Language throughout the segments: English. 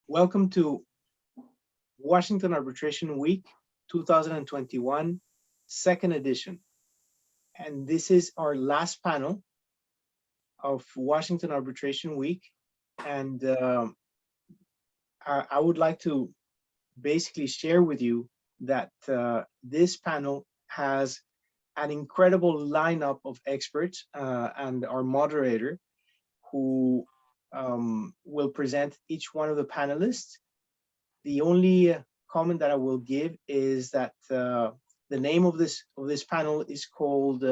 Welcome to Washington Arbitration Week 2021, second edition. And this is our last panel of Washington Arbitration Week. And I would like to basically share with you that this panel has an incredible lineup of experts and our moderator who will present each one of the panelists. The only comment that I will give is that the name of this panel is called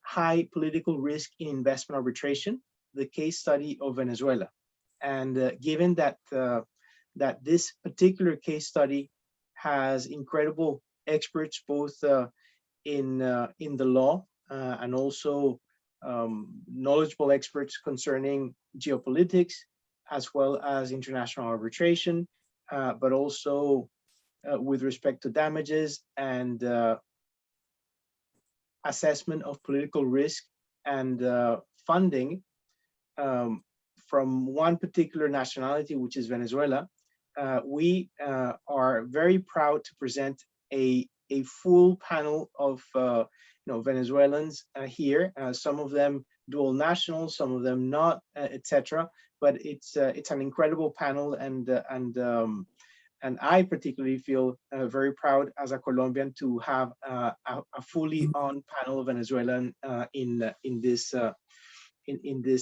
High Political Risk in Investment Arbitration, the case study of Venezuela. And given that that this particular case study has incredible experts both in the law and also knowledgeable experts concerning geopolitics, as well as international arbitration, but also with respect to damages and assessment of political risk and funding from one particular nationality, which is Venezuela. We are very proud to present a full panel of Venezuelans here. Some of them dual nationals, some of them not, etc. But it's an incredible panel, and I particularly feel very proud as a Colombian to have a fully on panel of Venezuelan in this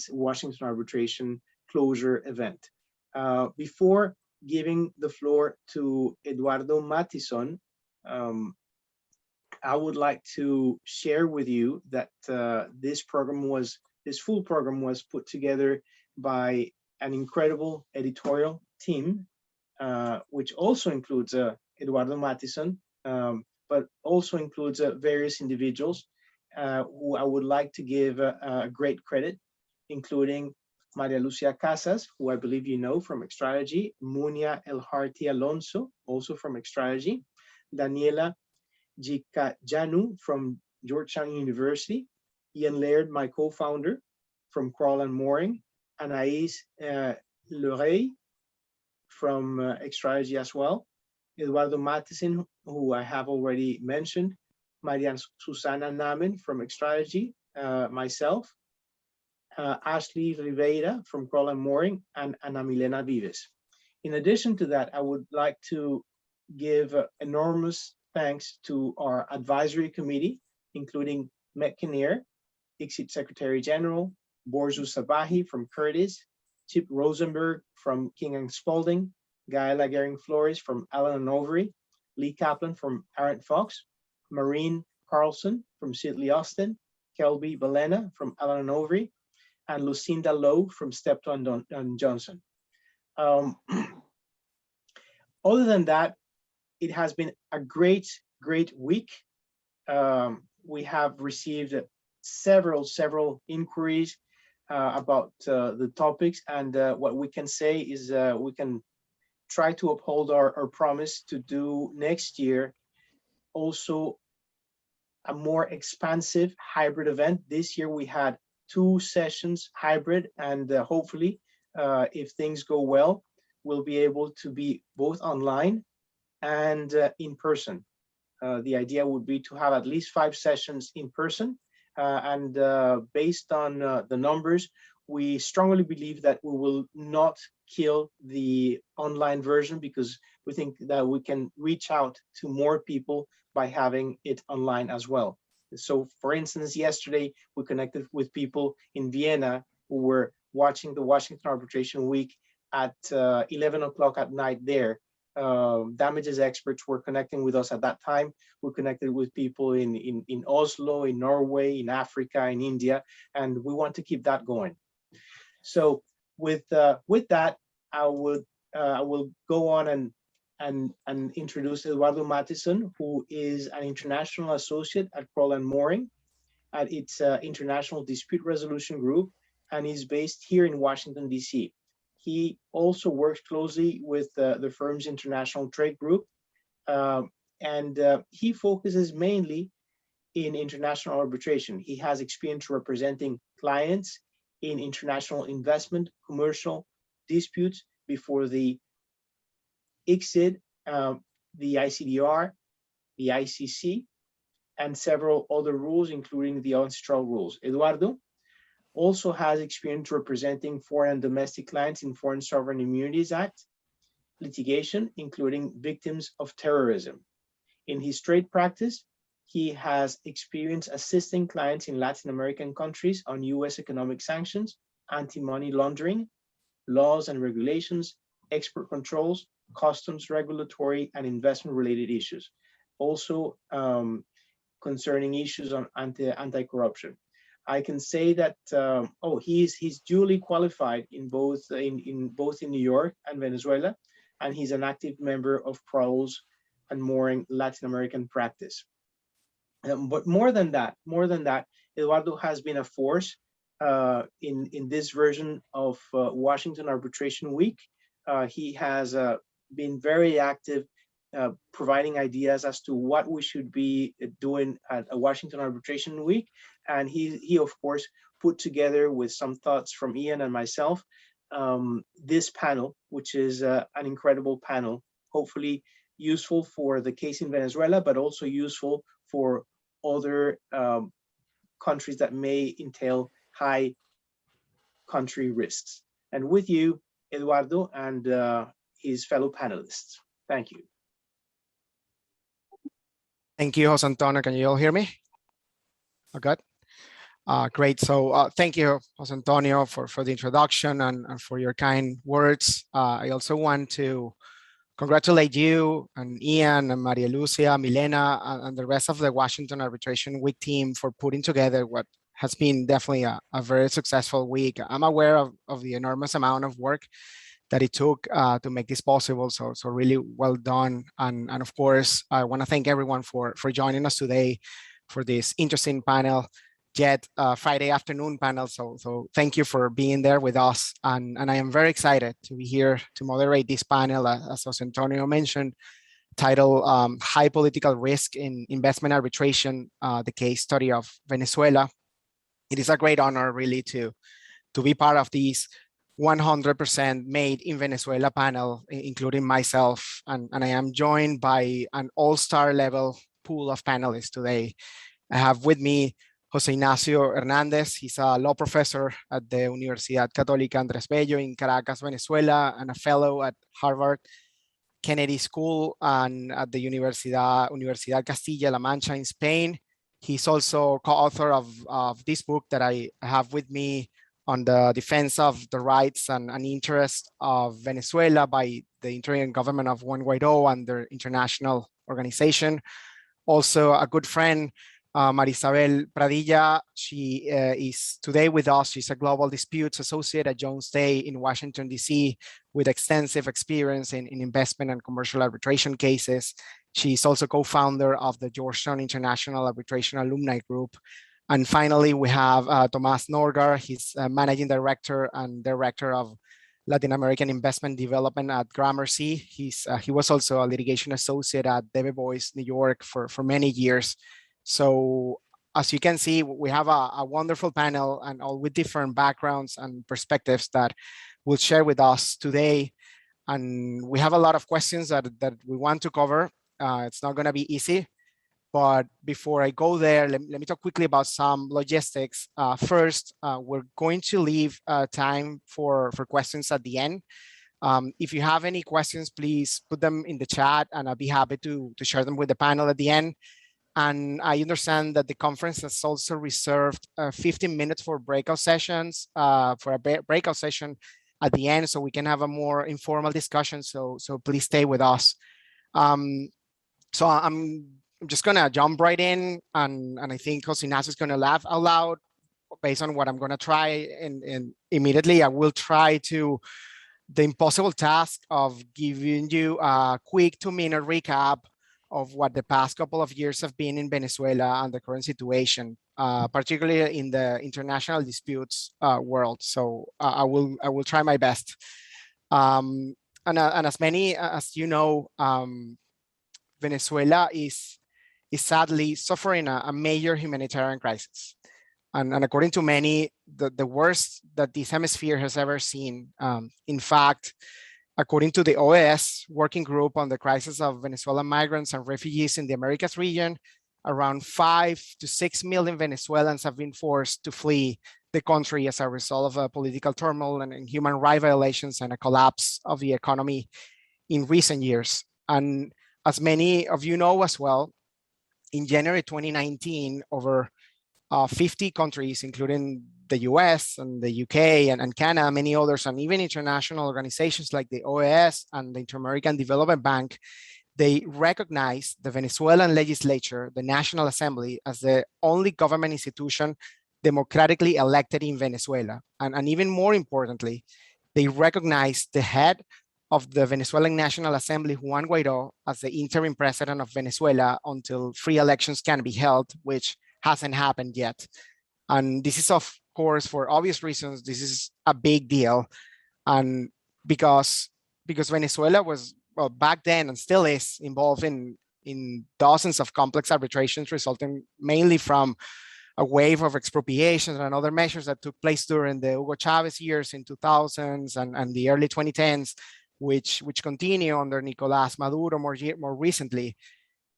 Washington arbitration closure event. Before giving the floor to Eduardo Matison, I would like to share with you that this full program was put together by an incredible editorial team, which also includes Eduardo Matison, but also includes various individuals who I would like to give great credit, including Maria Lucia Casas, who I believe you know from Extrategy, Munia El-Harti Alonso, also from Extrategy, Daniela Janu from Georgetown University, Ian Laird, my co-founder from Crawl and Mooring, Anaïs Leray from Extrategy as well, Eduardo Matison, who I have already mentioned, Marian Susana Namen from Extrategy, myself, Ashley Rivera from Crawl and Mooring, and Ana Milena Vives. In addition to that, I would like to give enormous thanks to our advisory committee, including Met Kinnear, ICSID Secretary General, Borzu Sabahi from Curtis, Chip Rosenberg from King and Spalding, Gaela Gehring Flores from Allen and Overy, Lee Kaplan from Arendt Fox, Maureen Carlson from Sidley Austin, Kelby Balena from Allen and Overy, and Lucinda Lowe from Steptoe and Johnson. Other than that, it has been a great week. We have received several inquiries about the topics, and what we can say is we can try to uphold our promise to do next year also a more expansive hybrid event. This year we had 2 sessions hybrid, and hopefully if things go well, we'll be able to be both online and in person. The idea would be to have at least 5 sessions in person, and based on the numbers, we strongly believe that we will not kill the online version, because we think that we can reach out to more people by having it online as well. So for instance, yesterday we connected with people in Vienna who were watching the Washington Arbitration Week at 11 o'clock at night there. Damages experts were connecting with us at that time. We connected with people in Oslo, in Norway, in Africa, in India, and we want to keep that going. So with that, I will go on and introduce Eduardo Matison, who is an international associate at Crawl and Mooring at its International Dispute Resolution Group, and is based here in Washington, D.C. He also works closely with the firm's International Trade Group, and he focuses mainly in international arbitration. He has experience representing clients in international investment, commercial disputes before the ICSID, the ICDR, the ICC, and several other rules, including the ancestral rules. Eduardo also has experience representing foreign and domestic clients in Foreign Sovereign Immunities Act litigation, including victims of terrorism. In his trade practice, he has experience assisting clients in Latin American countries on US economic sanctions, anti-money laundering, laws and regulations, export controls, customs regulatory, and investment-related issues. Also, concerning issues on anti-corruption. I can say that he's duly qualified in both in New York and Venezuela, and he's an active member of Prowls and Mooring Latin American practice. But more than that, Eduardo has been a force in this version of Washington Arbitration Week. He has been very active, providing ideas as to what we should be doing at a Washington Arbitration Week. And he of course, put together with some thoughts from Ian and myself, this panel, which is an incredible panel, hopefully useful for the case in Venezuela, but also useful for other countries that may entail high country risks. And with you, Eduardo, and his fellow panelists. Thank you. Thank you, Jose Antonio. Can you all hear me? Oh, good. Great. So thank you, Jose Antonio, for the introduction and for your kind words. I also want to congratulate you and Ian and Maria Lucia, Milena, and the rest of the Washington Arbitration Week team for putting together what has been definitely a very successful week. I'm aware of the enormous amount of work that it took to make this possible. So really well done. And of course, I want to thank everyone for joining us today for this interesting panel, yet Friday afternoon panel. So thank you for being there with us. And I am very excited to be here to moderate this panel, as Jose Antonio mentioned, titled High Political Risk in Investment Arbitration, the case study of Venezuela. It is a great honor really to be part of these 100% made in Venezuela panel, including myself. And I am joined by an all-star level pool of panelists today. I have with me Jose Ignacio Hernandez. He's a law professor at the Universidad Católica Andrés Bello in Caracas, Venezuela, and a fellow at Harvard Kennedy School and at the Universidad Castilla-La Mancha in Spain. He's also co-author of this book that I have with me on the defense of the rights and interests of Venezuela by the interim government of Juan Guaidó and their international organization. Also a good friend, Marisabel Pradilla. She is today with us. She's a global disputes associate at Jones Day in Washington, D.C. with extensive experience in investment and commercial arbitration cases. She's also co-founder of the Georgetown International Arbitration Alumni Group. And finally, we have Tomás Norgar. He's managing director and director of Latin American Investment Development at Gramercy. He was also a litigation associate at David Boies, New York for many years. So as you can see, we have a wonderful panel and all with different backgrounds and perspectives that will share with us today. And we have a lot of questions that we want to cover. It's not going to be easy. But before I go there, let me talk quickly about some logistics. First, we're going to leave time for questions at the end. If you have any questions, please put them in the chat and I'll be happy to share them with the panel at the end. And I understand that the conference has also reserved 15 minutes for breakout sessions, for a breakout session at the end, so we can have a more informal discussion. So please stay with us. So I'm just gonna jump right in, and I think Jose Ignacio is gonna laugh out loud based on what I'm gonna try, and immediately I will try to the impossible task of giving you a quick 2-minute recap of what the past couple of years have been in Venezuela and the current situation, particularly in the international disputes world. So I will try my best. And as many as you know, Venezuela is sadly suffering a major humanitarian crisis. And according to many, the worst that this hemisphere has ever seen. In fact, According to the OAS Working Group on the Crisis of Venezuelan Migrants and Refugees in the Americas region, around 5 to 6 million Venezuelans have been forced to flee the country as a result of political turmoil and human rights violations and a collapse of the economy in recent years. And as many of you know as well, in January 2019, over 50 countries, including the US and the UK and Canada, many others, and even international organizations like the OAS and the Inter-American Development Bank, they recognize the Venezuelan legislature, the National Assembly, as the only government institution democratically elected in Venezuela. And even more importantly, they recognize the head of the Venezuelan National Assembly, Juan Guaidó, as the interim president of Venezuela until free elections can be held, which hasn't happened yet. And this is, of course, for obvious reasons, this is a big deal. And because Venezuela was, well, back then and still is involved in dozens of complex arbitrations resulting mainly from a wave of expropriations and other measures that took place during the Hugo Chavez years in 2000s and the early 2010s, which continue under Nicolás Maduro more recently.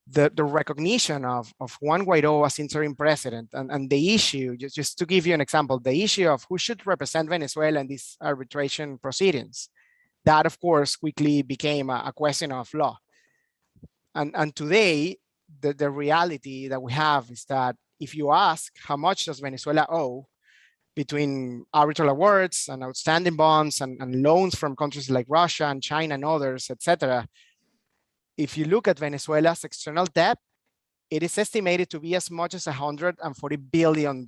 The recognition of Juan Guaidó as interim president and the issue, just to give you an example, the issue of who should represent Venezuela in these arbitration proceedings, that of course quickly became a question of law. And today, the reality that we have is that if you ask how much does Venezuela owe between arbitral awards and outstanding bonds and loans from countries like Russia and China and others, etc., if you look at Venezuela's external debt, it is estimated to be as much as $140 billion.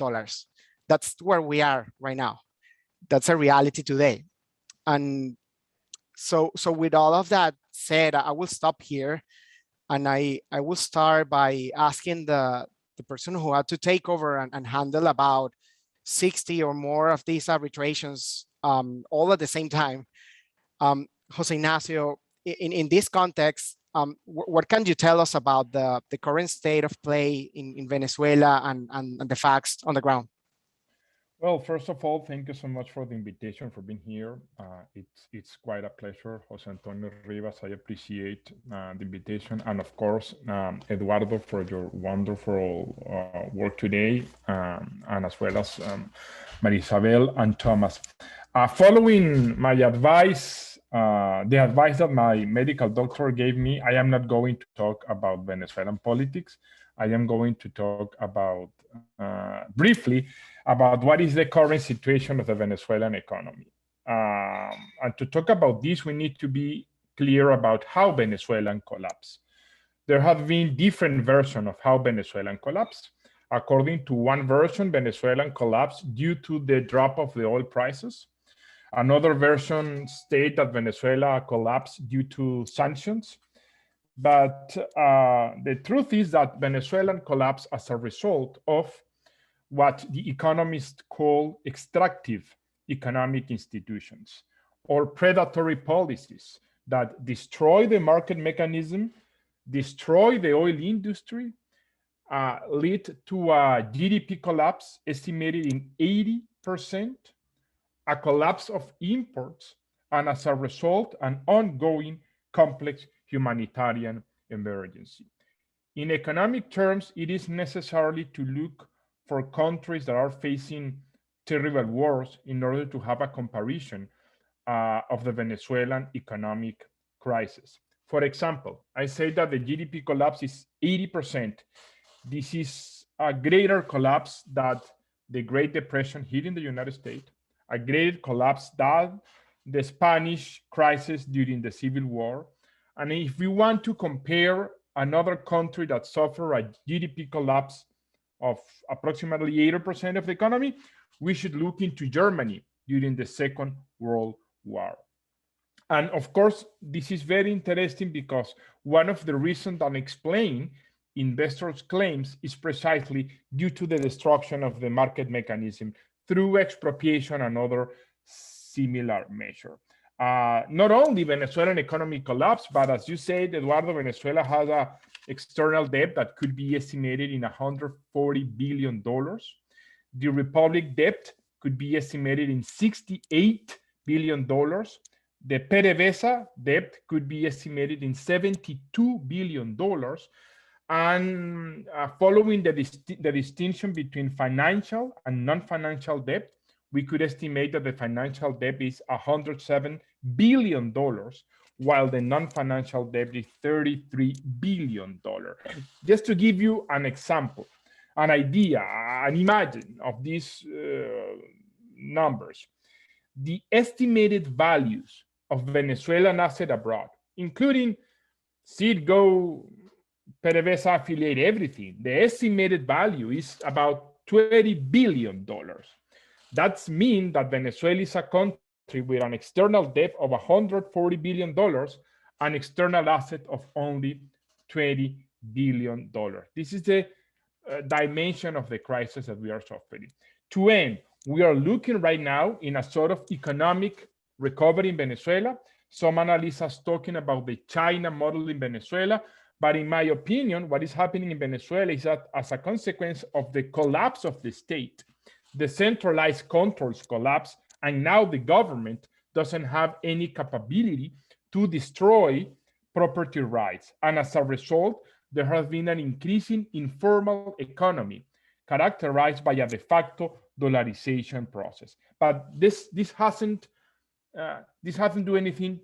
That's where we are right now. That's a reality today. And so with all of that said, I will stop here. And I will start by asking the person who had to take over and handle about 60 or more of these arbitrations all at the same time. Jose Ignacio, in this context, what can you tell us about the current state of play in Venezuela and the facts on the ground? Well, first of all, thank you so much for the invitation, for being here. It's quite a pleasure, Jose Antonio Rivas. I appreciate the invitation, and of course, Eduardo, for your wonderful work today, and as well as Marisabel and Thomas. Following my advice, the advice that my medical doctor gave me, I am not going to talk about Venezuelan politics. I am going to talk about briefly about what is the current situation of the Venezuelan economy. And to talk about this, we need to be clear about how Venezuela collapsed. There have been different versions of how Venezuela collapsed. According to one version, Venezuela collapsed due to the drop of the oil prices. Another version states that Venezuela collapsed due to sanctions. But the truth is that Venezuela collapsed as a result of what the economists call extractive economic institutions or predatory policies that destroy the market mechanism, destroy the oil industry, lead to a GDP collapse estimated in 80%, a collapse of imports, and as a result, an ongoing complex humanitarian emergency. In economic terms, it is necessary to look for countries that are facing terrible wars in order to have a comparison of the Venezuelan economic crisis. For example, I say that the GDP collapse is 80%. This is a greater collapse that the Great Depression hit in the United States, a greater collapse than the Spanish crisis during the Civil War. And if we want to compare another country that suffered a GDP collapse of approximately 80% of the economy, we should look into Germany during the Second World War. And of course, this is very interesting because one of the reasons that explain investors' claims is precisely due to the destruction of the market mechanism through expropriation and other similar measure. Not only Venezuelan economy collapsed, but as you said, Eduardo, Venezuela has a external debt that could be estimated in $140 billion. The republic debt could be estimated in $68 billion. the PDVSA debt could be estimated in $72 billion. And following the distinction between financial and non-financial debt, we could estimate that the financial debt is $107 billion, while the non-financial debt is $33 billion. Just to give you an example, an idea, an imagine of these numbers, the estimated values of Venezuelan asset abroad, including Citgo, PDVSA affiliate, everything, the estimated value is about $20 billion. That means that Venezuela is a country with an external debt of $140 billion, an external asset of only $20 billion. This is the dimension of the crisis that we are suffering. To end, we are looking right now in a sort of economic recovery in Venezuela. Some analysts are talking about the China model in Venezuela. But in my opinion, what is happening in Venezuela is that as a consequence of the collapse of the state, the centralized controls collapse, and now the government doesn't have any capability to destroy property rights. And as a result, there has been an increasing informal economy characterized by a de facto dollarization process. But this hasn't do anything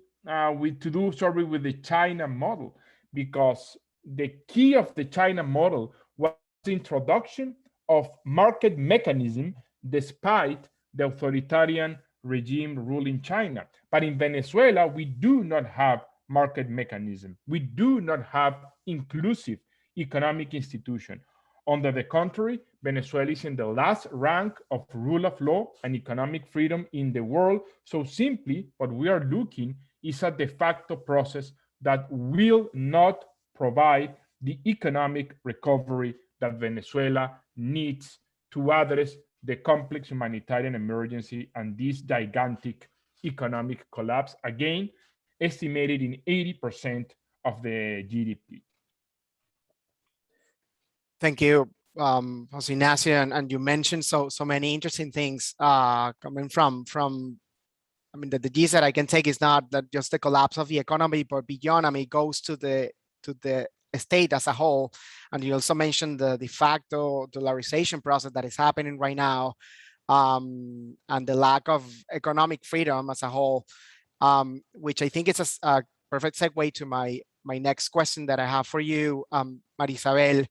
with the China model, because the key of the China model was the introduction of market mechanism despite the authoritarian regime ruling China. But in Venezuela, we do not have market mechanism. We do not have inclusive economic institution. On the contrary, Venezuela is in the last rank of rule of law and economic freedom in the world. So simply what we are looking is a de facto process that will not provide the economic recovery that Venezuela needs to address the complex humanitarian emergency and this gigantic economic collapse, again, estimated in 80% of the GDP. Thank you, Jose Ignacio, and you mentioned so many interesting things coming from I mean, the gist that I can take is not that just the collapse of the economy, but beyond. I mean, it goes to the state as a whole. And you also mentioned the de facto dollarization process that is happening right now, and the lack of economic freedom as a whole, which I think is a perfect segue to my next question that I have for you, Marisabel.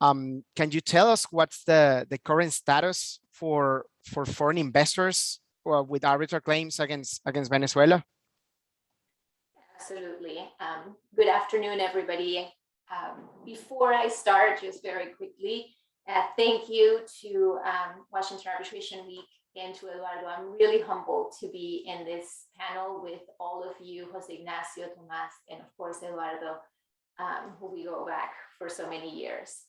Can you tell us what's the current status for foreign investors with arbitral claims against Venezuela? Absolutely. Good afternoon, everybody. Before I start, just very quickly, thank you to Washington Arbitration Week and to Eduardo. I'm really humbled to be in this panel with all of you, Jose Ignacio, Tomas, and of course, Eduardo, who we go back for so many years.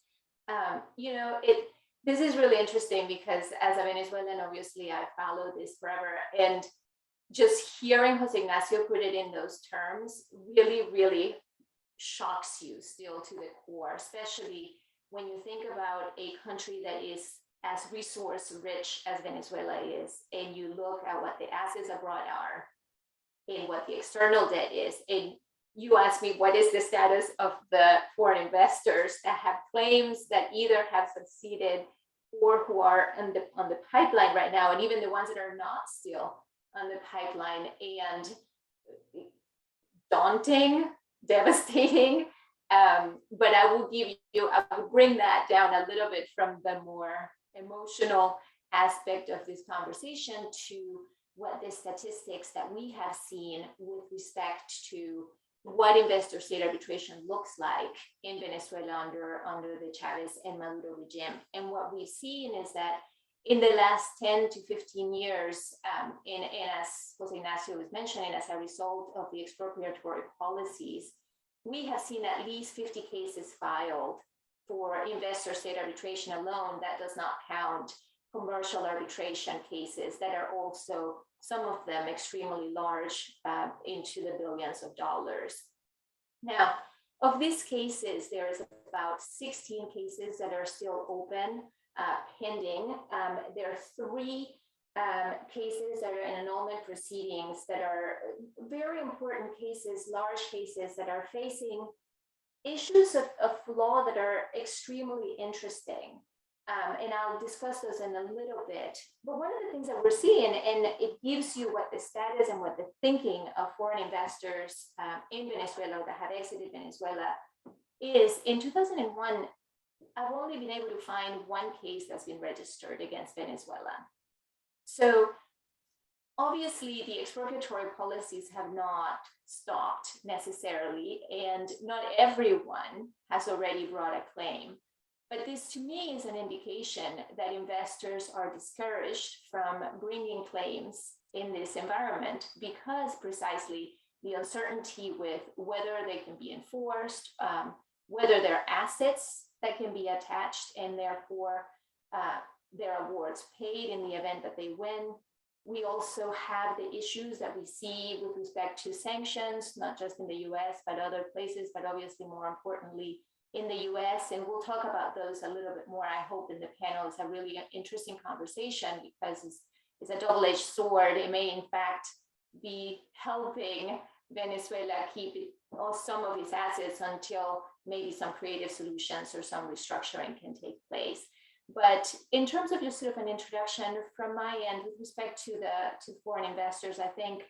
This is really interesting because as a Venezuelan, obviously, I followed this forever. And just hearing Jose Ignacio put it in those terms really, really shocks you still to the core, especially when you think about a country that is as resource rich as Venezuela is, and you look at what the assets abroad are and what the external debt is, and you ask me, what is the status of the foreign investors that have claims that either have succeeded or who are on the pipeline right now, and even the ones that are not still on the pipeline, and daunting, devastating. But I would bring that down a little bit from the more emotional aspect of this conversation to what the statistics that we have seen with respect to what investor state arbitration looks like in Venezuela under the Chavez and Maduro regime. And what we've seen is that in the last 10 to 15 years, and as Jose Ignacio was mentioning, as a result of the expropriatory policies, we have seen at least 50 cases filed for investor state arbitration alone. That does not count commercial arbitration cases that are also, some of them extremely large, into the billions of dollars. Now, of these cases, there is about 16 cases that are still open, pending. There are 3 cases that are in annulment proceedings that are very important cases, large cases that are facing issues of law that are extremely interesting. And I'll discuss those in a little bit. But one of the things that we're seeing, and it gives you what the status and what the thinking of foreign investors in Venezuela that have exited Venezuela is. In 2001, I've only been able to find one case that's been registered against Venezuela. So obviously the expropriatory policies have not stopped necessarily, and not everyone has already brought a claim. But this to me is an indication that investors are discouraged from bringing claims in this environment because precisely the uncertainty with whether they can be enforced, whether there are assets that can be attached and therefore their awards paid in the event that they win. We also have the issues that we see with respect to sanctions, not just in the US, but other places, but obviously more importantly in the US. And we'll talk about those a little bit more, I hope, in the panel. It's a really interesting conversation because it's a double-edged sword. It may in fact be helping Venezuela keep some of its assets until maybe some creative solutions or some restructuring can take place. But in terms of just sort of an introduction from my end with respect to foreign investors, I think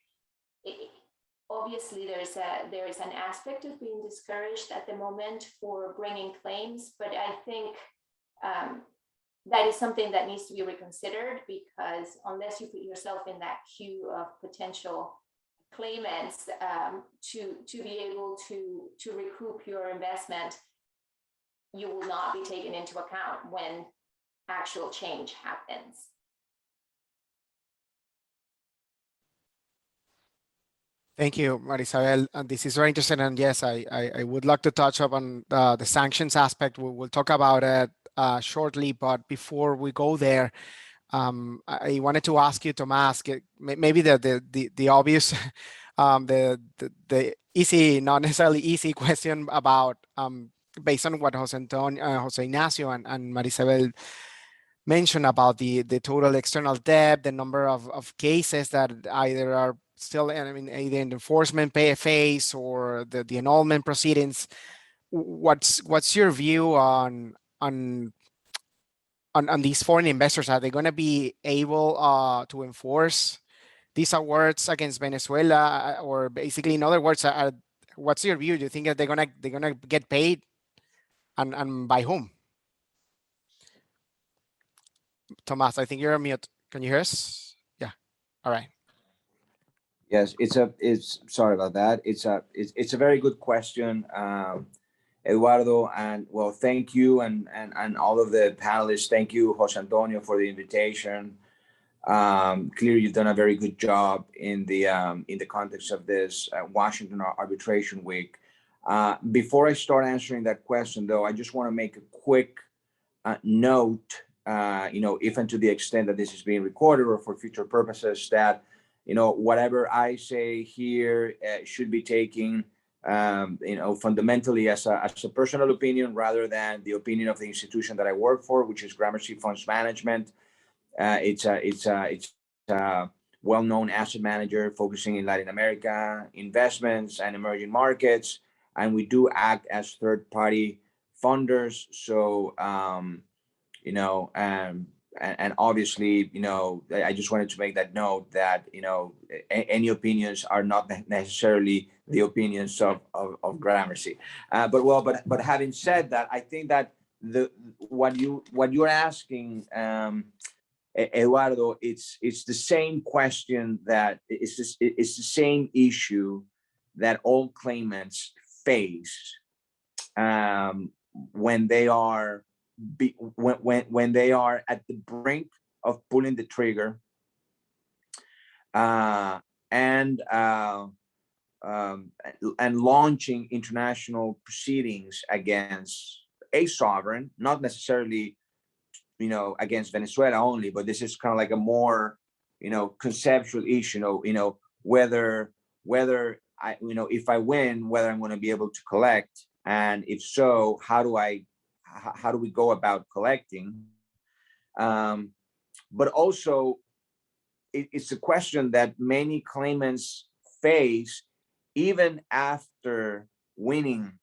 obviously there is an aspect of being discouraged at the moment for bringing claims, but I think that is something that needs to be reconsidered, because unless you put yourself in that queue of potential claimants to be able to recoup your investment, you will not be taken into account when actual change happens. Thank you, Marisabel. And this is very interesting. And yes, I would like to touch upon the sanctions aspect. We'll talk about it shortly. But before we go there, I wanted to ask you, Tomas, maybe the obvious, the easy, not necessarily easy question about based on what Jose Ignacio and Marisabel mentioned about the total external debt, the number of cases that either are still, I mean, either in the enforcement phase or the annulment proceedings. What's your view on these foreign investors? Are they going to be able to enforce these awards against Venezuela, or basically, in other words, what's your view? Do you think that they're gonna get paid, and by whom? Tomas, I think you're on mute. Can you hear us? Yeah. All right. Yes, it's sorry about that. It's a very good question, Eduardo, and well, thank you and all of the panelists. Thank you, Jose Antonio, for the invitation. Clearly, you've done a very good job in the context of this Washington Arbitration Week. Before I start answering that question, though, I just want to make a quick note, if and to the extent that this is being recorded or for future purposes, that whatever I say here should be taken, fundamentally as a personal opinion rather than the opinion of the institution that I work for, which is Gramercy Funds Management. It's a well-known asset manager focusing in Latin America, investments and emerging markets, and we do act as third-party funders. So, and obviously, I just wanted to make that note that any opinions are not necessarily the opinions of Gramercy. But having said that, I think that what you're asking, Eduardo, it's the same question, that it's the same issue that all claimants face when they are when they are at the brink of pulling the trigger and launching international proceedings against a sovereign, not necessarily against Venezuela only, but this is kind of like a more conceptual issue, whether I if I win, whether I'm going to be able to collect, and if so, how do we go about collecting? But also it's a question that many claimants face even after winning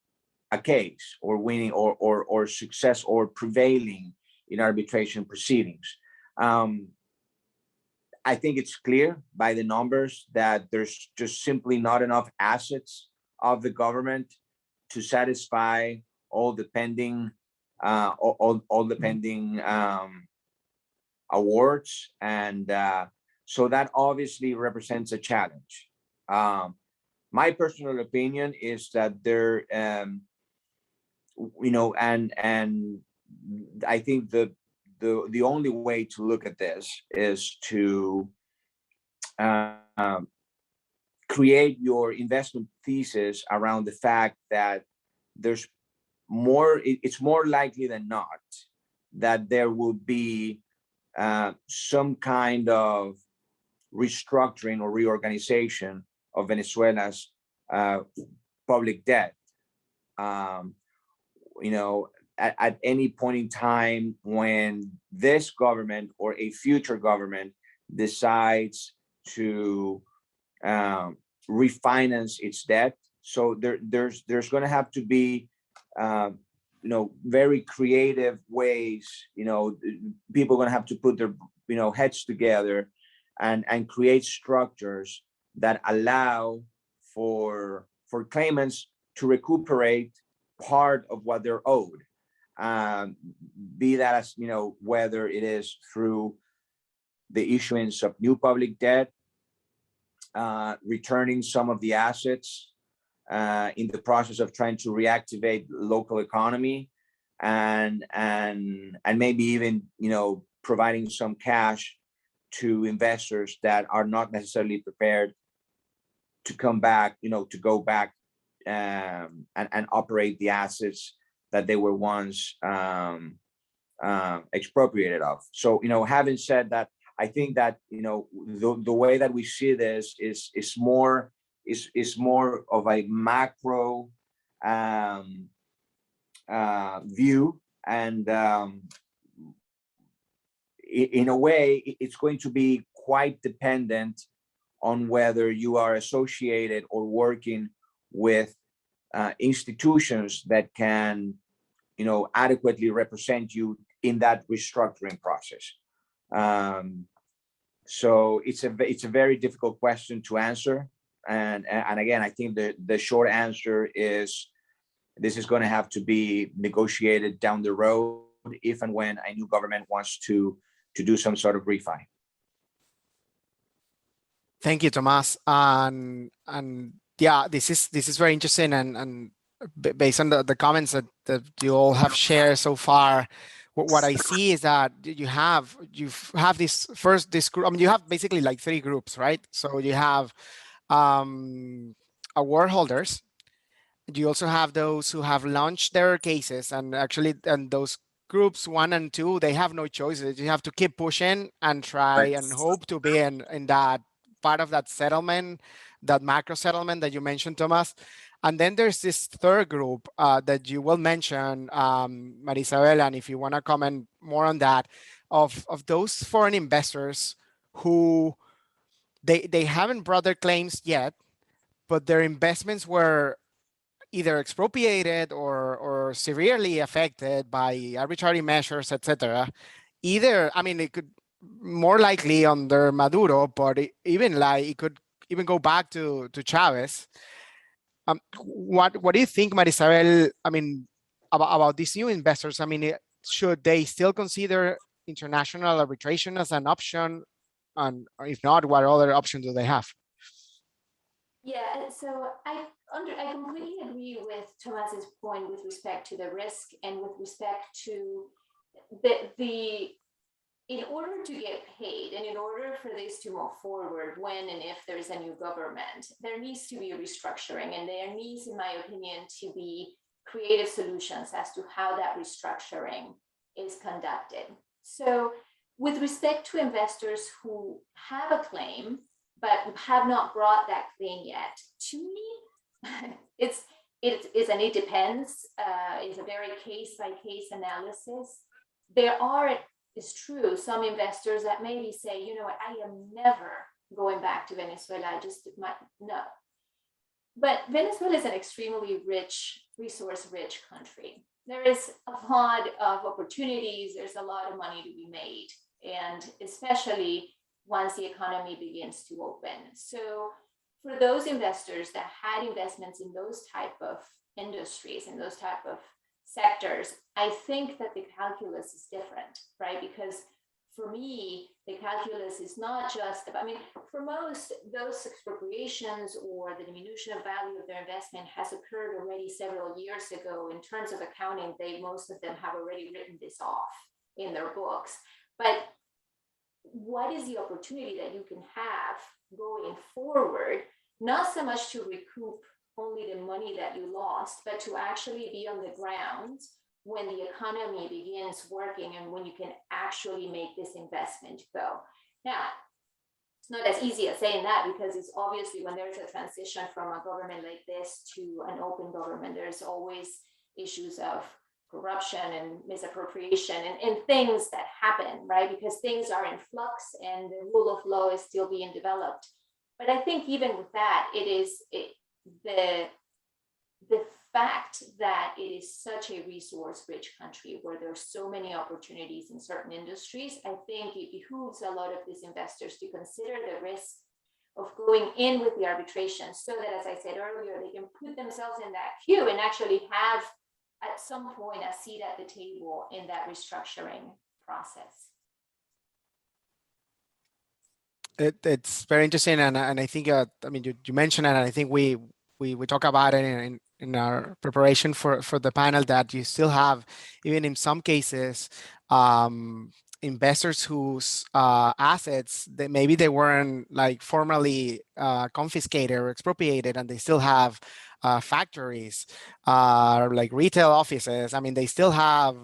a case or winning or success or prevailing in arbitration proceedings. I think it's clear by the numbers that there's just simply not enough assets of the government to satisfy all the pending awards, and so that obviously represents a challenge. My personal opinion is that there, and I think the only way to look at this is to create your investment thesis around the fact that there's more, it's more likely than not that there will be some kind of restructuring or reorganization of Venezuela's public debt. At any point in time when this government or a future government decides to refinance its debt. So there's going to have to be very creative ways. People are going to have to put their heads together and create structures that allow for claimants to recuperate part of what they're owed. Be that as whether it is through the issuance of new public debt, returning some of the assets in the process of trying to reactivate local economy, and maybe even providing some cash to investors that are not necessarily prepared to come back, to go back and operate the assets that they were once expropriated of. So, having said that, I think that the way that we see this is more of a macro view, and in a way, it's going to be quite dependent on whether you are associated or working with institutions that can, adequately represent you in that restructuring process. So it's a very difficult question to answer, and again, I think the short answer is this is going to have to be negotiated down the road if and when a new government wants to do some sort of refi. Thank you, Tomas. And yeah, this is very interesting, and based on the comments that you all have shared so far, what I see is that you have this group. I mean, you have basically like three groups, right? So you have award holders. You also have those who have launched their cases, and those groups 1 and 2, they have no choices. You have to keep pushing and try and hope to be in that part of that settlement, that macro settlement that you mentioned, Tomas. And then there's this third group that you will mention, Marisabel, and if you want to comment more on that, of those foreign investors who they haven't brought their claims yet, but their investments were either expropriated or severely affected by arbitrary measures, etc. Either, I mean, it could more likely under Maduro, but it could even go back to Chavez. What do you think, Marisabel? I mean, about these new investors? I mean, should they still consider international arbitration as an option? And if not, what other options do they have? Yeah, so I completely agree with Tomas's point with respect to the risk and with respect to the in order to get paid and in order for this to move forward when and if there's a new government, there needs to be a restructuring, and there needs, in my opinion, to be creative solutions as to how that restructuring is conducted. So with respect to investors who have a claim but have not brought that claim yet, to me, it depends. It's a very case-by-case analysis. There are is true. Some investors that maybe say, you know what, I am never going back to Venezuela. I just might no. But Venezuela is an extremely rich, resource-rich country. There is a lot of opportunities. There's a lot of money to be made, and especially once the economy begins to open. So for those investors that had investments in those type of industries, in those type of sectors, I think that the calculus is different, right? Because for me, the calculus is not just about, I mean, for most, those expropriations or the diminution of value of their investment has occurred already several years ago. In terms of accounting, most of them have already written this off in their books. But what is the opportunity that you can have going forward, not so much to recoup only the money that you lost, but to actually be on the ground when the economy begins working and when you can actually make this investment go. Now, it's not as easy as saying that, because it's obviously when there's a transition from a government like this to an open government, there's always issues of corruption and misappropriation and things that happen, right? Because things are in flux and the rule of law is still being developed. But I think even with that, the fact that it is such a resource-rich country where there's so many opportunities in certain industries, I think it behooves a lot of these investors to consider the risk of going in with the arbitration, so that, as I said earlier, they can put themselves in that queue and actually have at some point a seat at the table in that restructuring process. It's very interesting, and I think I mean you mentioned it, and I think we talk about it in our preparation for the panel, that you still have, even in some cases, investors whose assets that maybe they weren't like formally confiscated or expropriated, and they still have factories, like retail offices. I mean, they still have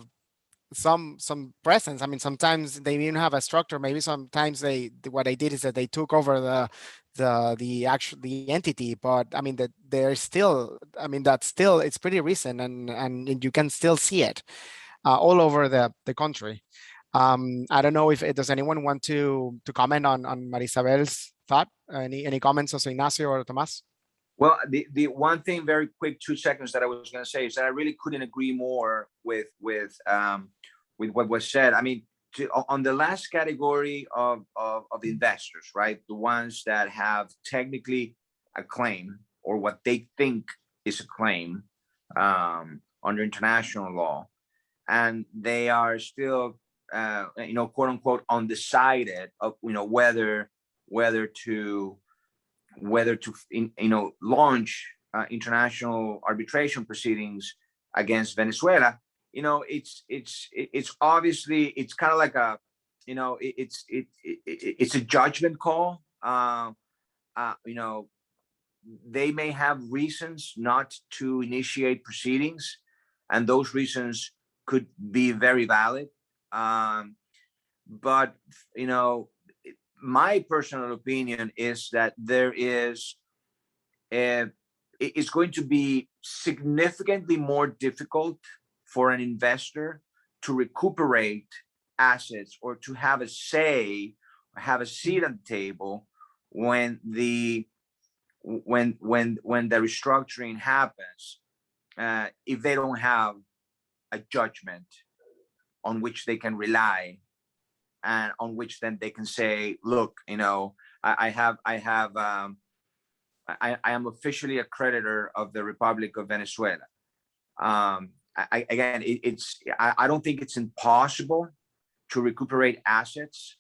some presence. I mean, sometimes they even have a structure. Maybe sometimes what they did is that they took over the entity, but I mean that they're still, I mean, that's still, it's pretty recent, and you can still see it all over the country. I don't know if does anyone want to comment on Marisabel's thought? Any comments, Jose Ignacio or Tomas? Well, the one thing, very quick, 2 seconds, that I was going to say is that I really couldn't agree more with what was said. I mean, on the last category of investors, right? The ones that have technically a claim, or what they think is a claim under international law, and they are still, quote unquote, undecided of, whether to launch international arbitration proceedings against Venezuela. It's obviously, it's kind of like a, it's a judgment call. They may have reasons not to initiate proceedings, and those reasons could be very valid. But my personal opinion is that it's going to be significantly more difficult for an investor to recuperate assets or to have a say or have a seat at the table when the restructuring happens, if they don't have a judgment on which they can rely, and on which then they can say, look, I am officially a creditor of the Republic of Venezuela. I don't think it's impossible to recuperate assets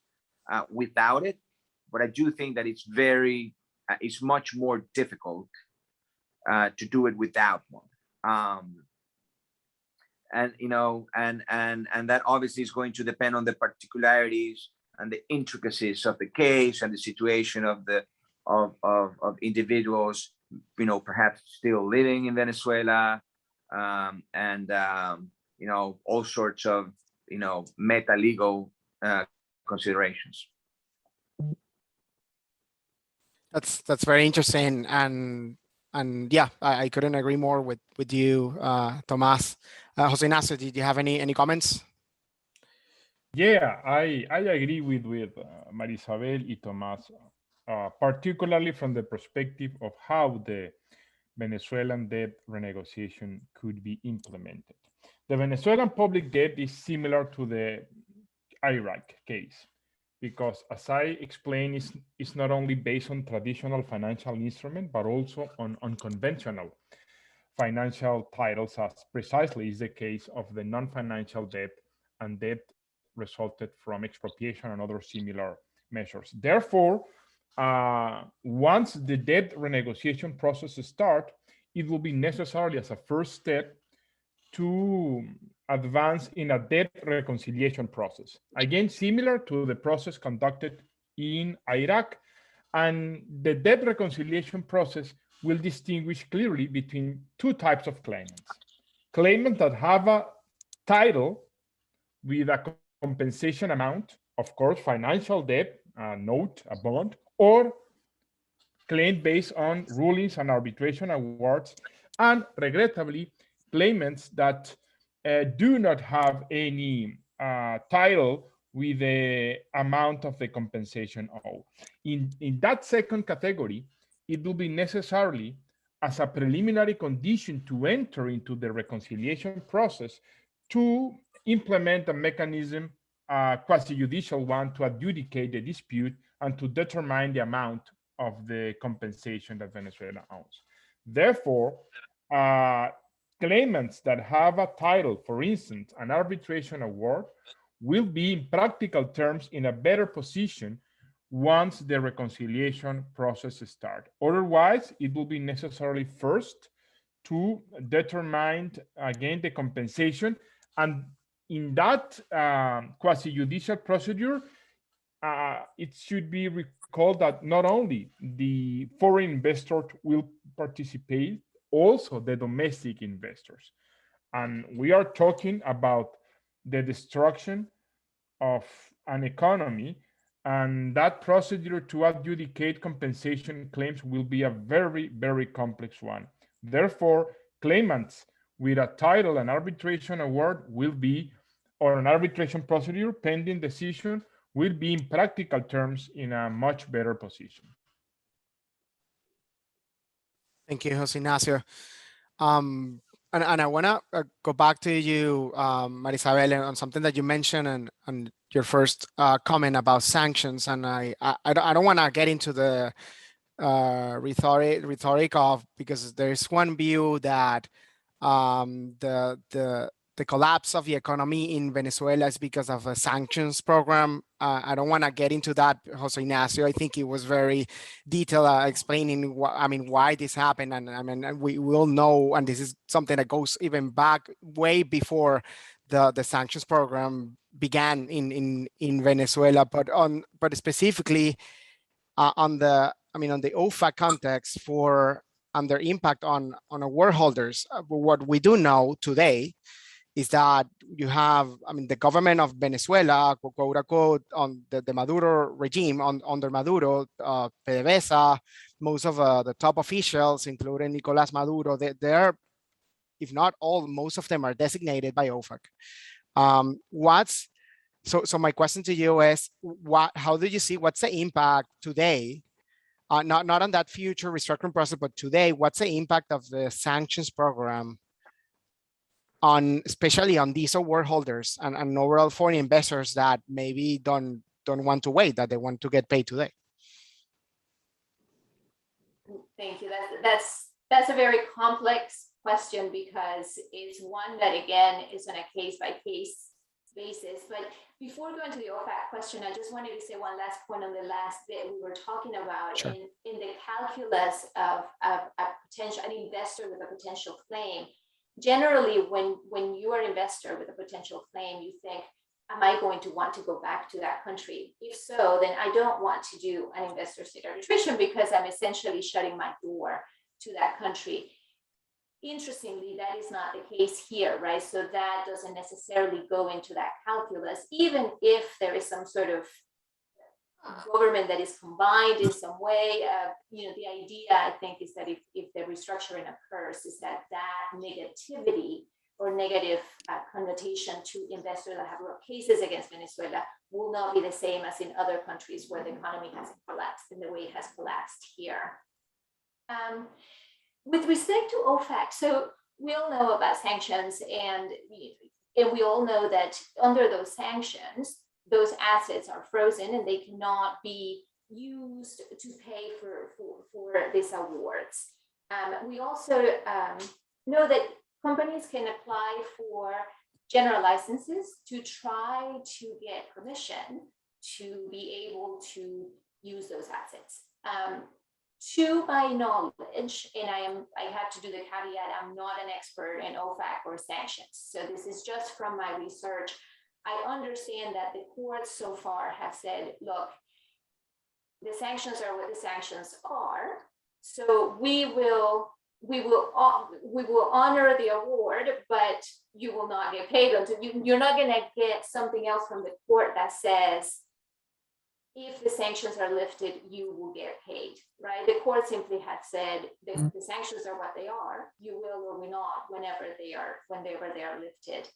without it, but I do think that it's much more difficult to do it without one. And that obviously is going to depend on the particularities and the intricacies of the case and the situation of individuals, perhaps still living in Venezuela, and all sorts of meta legal considerations. That's very interesting, and yeah, I couldn't agree more with you, Tomas. Jose Ignacio, did you have any comments? Yeah, I agree with Marisabel y Tomás, particularly from the perspective of how the Venezuelan debt renegotiation could be implemented. The Venezuelan public debt is similar to the Iraq case, because as I explained, it's not only based on traditional financial instrument, but also on unconventional financial titles, as precisely is the case of the non-financial debt and debt resulted from expropriation and other similar measures. Therefore, once the debt renegotiation process starts, it will be necessary as a first step to advance in a debt reconciliation process. Again, similar to the process conducted in Iraq. And the debt reconciliation process will distinguish clearly between two types of claimants. Claimants that have a title with a compensation amount, of course, financial debt, a note, a bond, or claim based on rulings and arbitration awards, and regrettably, claimants that do not have any title with the amount of the compensation owed. In that second category, it will be necessarily as a preliminary condition to enter into the reconciliation process to implement a mechanism, quasi-judicial one, to adjudicate the dispute and to determine the amount of the compensation that Venezuela owns. Therefore, claimants that have a title, for instance, an arbitration award, will be in practical terms in a better position once the reconciliation process starts. Otherwise, it will be necessary first to determine, again, the compensation. And in that quasi-judicial procedure, it should be recalled that not only the foreign investors will participate, also the domestic investors. And we are talking about the destruction of an economy, and that procedure to adjudicate compensation claims will be a very, very complex one. Therefore, claimants with a title and arbitration award will be, or an arbitration procedure pending decision, will be in practical terms in a much better position. Thank you, Jose Ignacio. And I want to go back to you, Marisabel, on something that you mentioned and your first comment about sanctions. And I don't want to get into the rhetoric of, because there's one view that the collapse of the economy in Venezuela is because of a sanctions program. I don't want to get into that, Jose Ignacio. I think it was very detailed explaining why this happened. And I mean, we will know, and this is something that goes even back way before the sanctions program began in Venezuela, but specifically on the OFAC context and their impact on award holders. What we do know today is that you have, the government of Venezuela, quote unquote, on the Maduro regime, under Maduro, PDVSA, most of the top officials, including Nicolás Maduro, they're, if not all, most of them are designated by OFAC. So my question to you is, how do you see, what's the impact today, not on that future restructuring process, but today, what's the impact of the sanctions program especially on these award holders and overall foreign investors that maybe don't want to wait, that they want to get paid today? Thank you. That's a very complex question, because it's one that, again, is on a case-by-case basis. But before going to the OFAC question, I just wanted to say one last point on the last bit we were talking about. Sure. In the calculus of an investor with a potential claim. Generally, when you are an investor with a potential claim, you think, am I going to want to go back to that country? If so, then I don't want to do an investor-state arbitration, because I'm essentially shutting my door to that country. Interestingly, that is not the case here, right? So that doesn't necessarily go into that calculus, even if there is some sort of government that is combined in some way. The idea, I think, is that if the restructuring occurs, is that negativity or negative connotation to investors that have brought cases against Venezuela will not be the same as in other countries where the economy has collapsed in the way it has collapsed here. With respect to OFAC, so we all know about sanctions, and we all know that under those sanctions, those assets are frozen and they cannot be used to pay for these awards. We also know that companies can apply for general licenses to try to get permission to be able to use those assets. To my knowledge, and I have to do the caveat, I'm not an expert in OFAC or sanctions. So this is just from my research. I understand that the courts so far have said, look, the sanctions are what the sanctions are. So we will honor the award, but you will not get paid until you're not going to get something else from the court that says, if the sanctions are lifted, you will get paid, right? The court simply has said that the sanctions are what they are. You will or will not whenever they are lifted.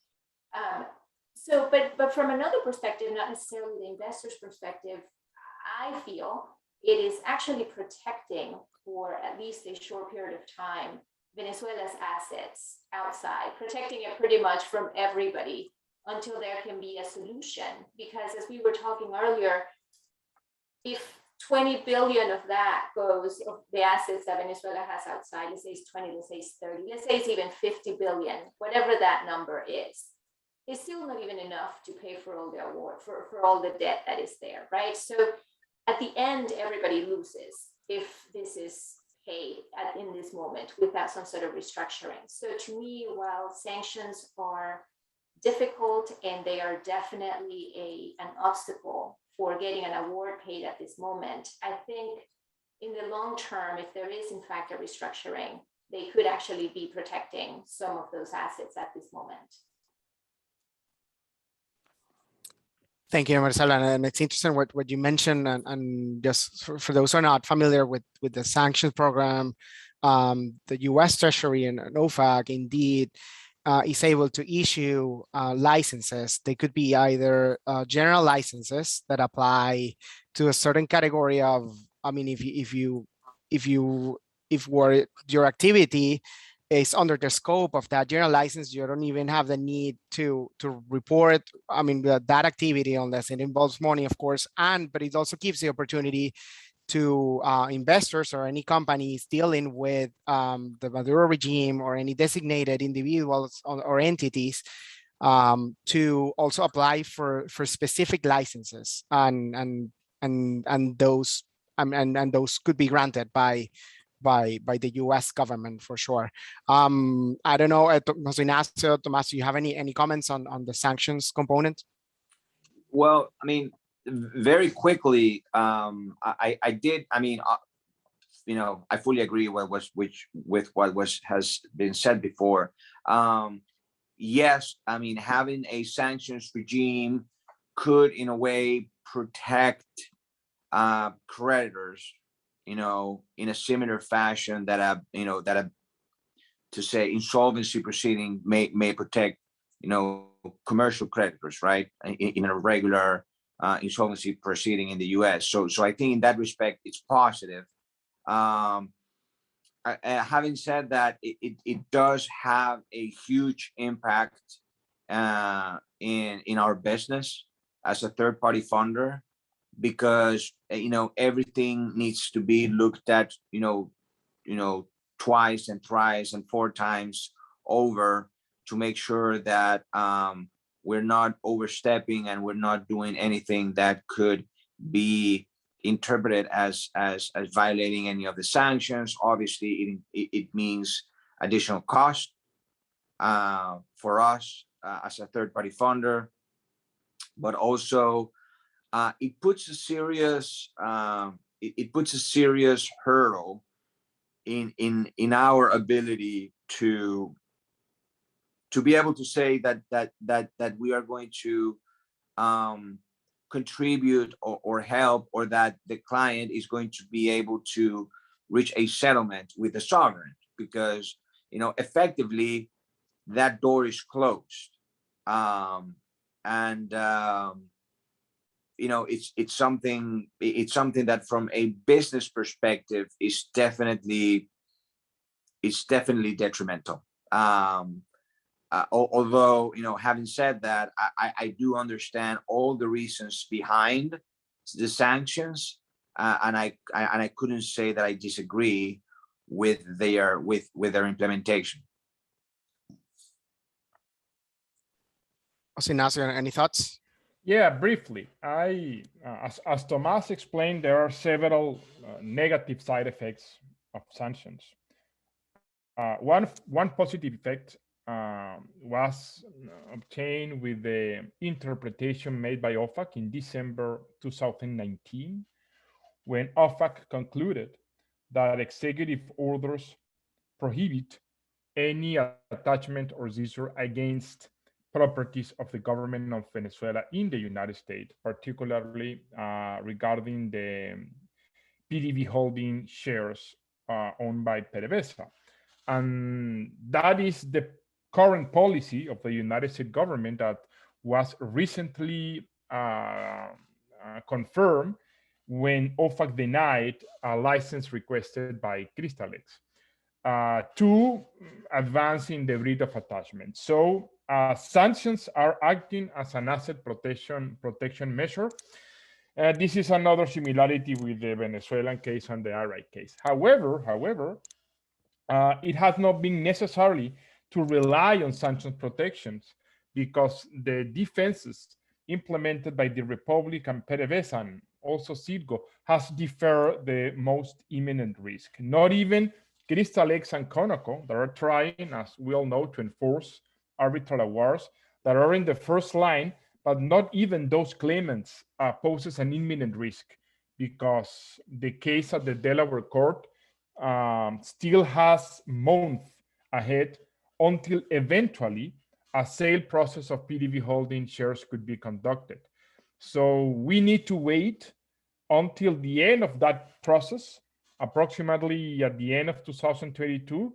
But from another perspective, not necessarily the investor's perspective, I feel it is actually protecting for at least a short period of time Venezuela's assets outside, protecting it pretty much from everybody until there can be a solution. Because as we were talking earlier, if 20 billion of that goes of the assets that Venezuela has outside, let's say it's 20, let's say it's 30, let's say it's even 50 billion, whatever that number is, it's still not even enough to pay for all the award, for all the debt that is there, right? So at the end, everybody loses if this is paid in this moment without some sort of restructuring. So to me, while sanctions are difficult and they are definitely an obstacle for getting an award paid at this moment, I think in the long term, if there is in fact a restructuring, they could actually be protecting some of those assets at this moment. Thank you, Marcela. And it's interesting what you mentioned, and just for those who are not familiar with the sanctions program, the U.S. Treasury and OFAC indeed is able to issue licenses. They could be either general licenses that apply to a certain category of, I mean, if your activity is under the scope of that general license, you don't even have the need to report, I mean, that activity unless it involves money, of course, but it also gives the opportunity to investors or any companies dealing with the Maduro regime or any designated individuals or entities to also apply for specific licenses, and those could be granted by the U.S. government for sure. I don't know, Jose Ignacio, Tomás, do you have any comments on the sanctions component? Well, I mean, very quickly, I did. I mean, I fully agree with what has been said before. Yes, I mean, having a sanctions regime could, in a way, protect creditors, in a similar fashion that to say insolvency proceeding may protect, commercial creditors, right? In a regular insolvency proceeding in the U.S. So I think in that respect, it's positive. Having said that, it does have a huge impact in our business as a third-party funder, because everything needs to be looked at twice and thrice and four times over to make sure that we're not overstepping and we're not doing anything that could be interpreted as violating any of the sanctions. Obviously, it means additional cost for us as a third-party funder, but also it puts a serious hurdle in our ability to be able to say that we are going to contribute or help, or that the client is going to be able to reach a settlement with the sovereign, because effectively that door is closed. You know, it's something that from a business perspective is definitely detrimental. Although, you know, having said that, I do understand all the reasons behind the sanctions, and I couldn't say that I disagree with their implementation. Jose Ignacio, any thoughts? Yeah, briefly. As Tomas explained, there are several negative side effects of sanctions. One positive effect was obtained with the interpretation made by OFAC in December 2019, when OFAC concluded that executive orders prohibit any attachment or seizure against properties of the government of Venezuela in the United States, particularly regarding the PDV holding shares owned by PDVSA. And that is the current policy of the United States government that was recently confirmed when OFAC denied a license requested by Crystalex to advance in the breed of attachment. So sanctions are acting as an asset protection measure. This is another similarity with the Venezuelan case and the IRA case. However, it has not been necessary to rely on sanctions protections, because the defenses implemented by the Republic and PDVSA and also Citgo has deferred the most imminent risk. Not even Crystalex and Conoco, that are trying, as we all know, to enforce arbitral awards, that are in the first line, but not even those claimants poses an imminent risk, because the case at the Delaware court still has months ahead until eventually a sale process of PDV holding shares could be conducted. So we need to wait until the end of that process, approximately at the end of 2022,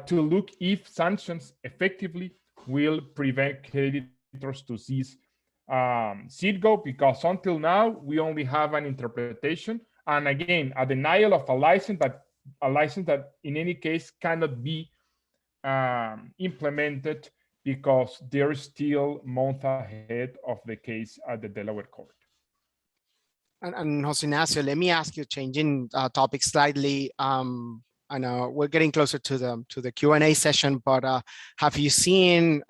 to look if sanctions effectively will prevent creditors to seize Citgo, because until now we only have an interpretation, and again a denial of a license that in any case cannot be implemented because there is still months ahead of the case at the Delaware court. And Jose Ignacio, let me ask you, changing topic slightly. I know we're getting closer to the Q&A session, but have you seen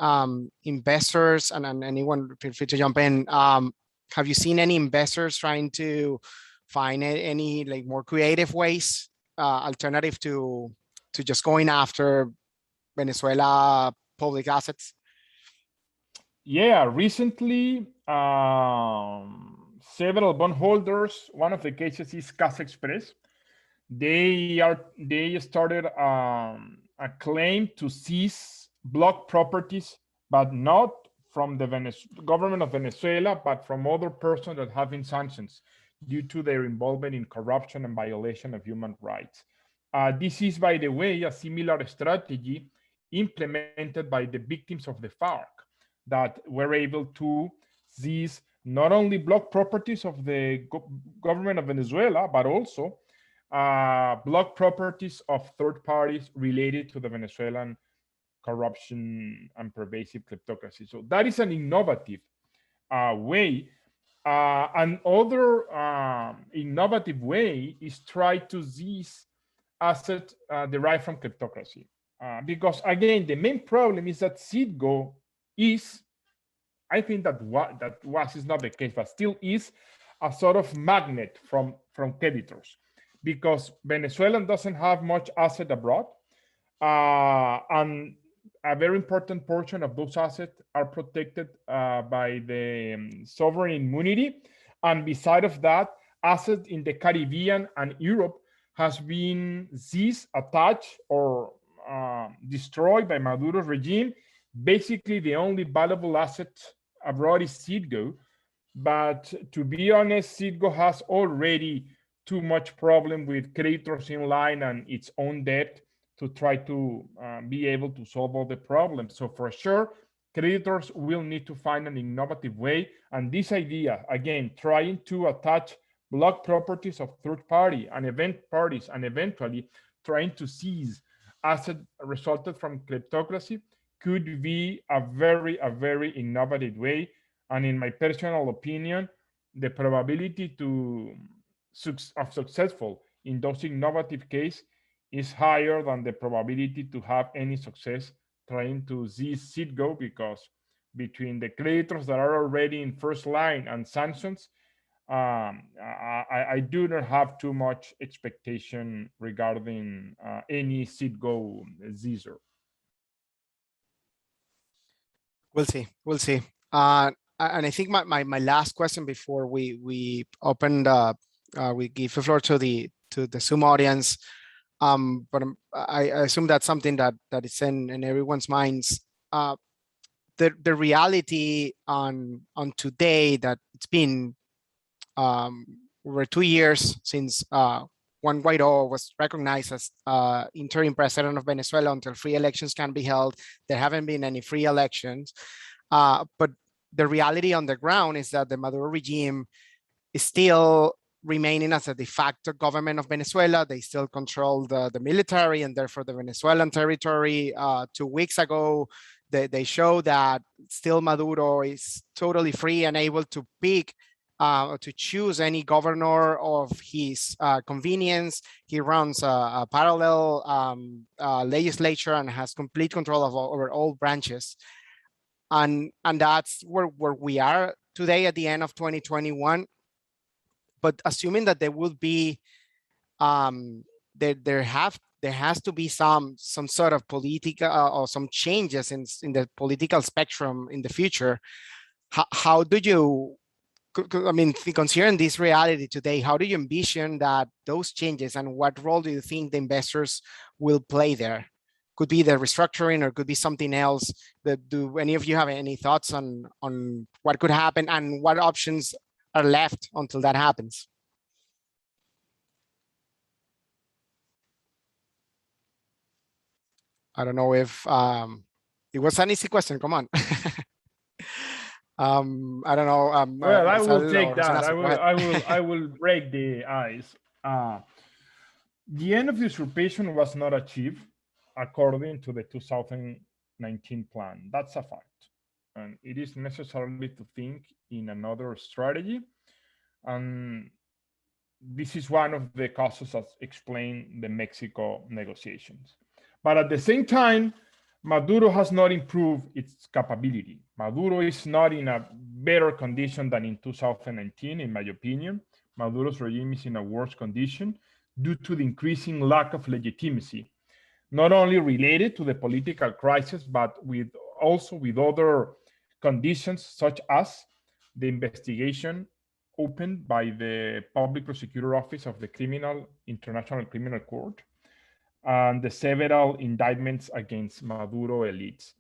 investors, and anyone feel free to jump in, have you seen any investors trying to find any like more creative ways, alternative to just going after Venezuela public assets? Yeah, recently several bondholders, one of the cases is Casa Express. They started a claim to seize block properties, but not from the government of Venezuela, but from other persons that have been sanctions due to their involvement in corruption and violation of human rights. This is, by the way, a similar strategy implemented by the victims of the FARC that were able to seize not only block properties of the government of Venezuela, but also block properties of third parties related to the Venezuelan corruption and pervasive kleptocracy. So that is an innovative way. Another innovative way is try to seize assets derived from kleptocracy. Because again, the main problem is that Citgo is, I think that is not the case, but still is a sort of magnet from creditors, because Venezuela doesn't have much asset abroad, and a very important portion of those assets are protected by the sovereign immunity. And beside of that, assets in the Caribbean and Europe has been seized, attached, or destroyed by Maduro's regime. Basically, the only valuable asset abroad is Citgo. But to be honest, Citgo has already too much problem with creditors in line and its own debt to try to be able to solve all the problems. So for sure, creditors will need to find an innovative way. And this idea, again, trying to attach block properties of third party and event parties and eventually trying to seize asset resulted from kleptocracy could be a very innovative way. And in my personal opinion, the probability of successful in those innovative case is higher than the probability to have any success trying to seize Citgo, because between the creditors that are already in first line and sanctions, I do not have too much expectation regarding any Citgo seizure. We'll see. We'll see. And I think my last question before we open we give the floor to the Zoom audience. But I assume that's something that is in everyone's minds. The reality on today that it's been over 2 years since Juan Guaidó was recognized as interim president of Venezuela until free elections can be held. There haven't been any free elections. But the reality on the ground is that the Maduro regime is still remaining as a de facto government of Venezuela. They still control the military and therefore the Venezuelan territory. 2 weeks ago, they show that still Maduro is totally free and able to pick to choose any governor of his convenience. He runs a parallel legislature and has complete control over all branches. And that's where we are today at the end of 2021. But assuming that there will be, there has to be some sort of political or some changes in the political spectrum in the future. How do you, I mean, considering this reality today, how do you envision that those changes, and what role do you think the investors will play there? Could be the restructuring or could be something else. Do any of you have any thoughts on what could happen and what options are left until that happens? I don't know if it was an easy question. Come on. I don't know. Well, I will take that. I will break the ice. The end of usurpation was not achieved according to the 2019 plan. That's a fact. And it is necessary to think in another strategy. And this is one of the causes that explain the Mexico negotiations. But at the same time, Maduro has not improved its capability. Maduro is not in a better condition than in 2019, in my opinion. Maduro's regime is in a worse condition due to the increasing lack of legitimacy, not only related to the political crisis, but also with other conditions, such as the investigation opened by the Public Prosecutor Office of the International Criminal Court, and the several indictments against Maduro elites.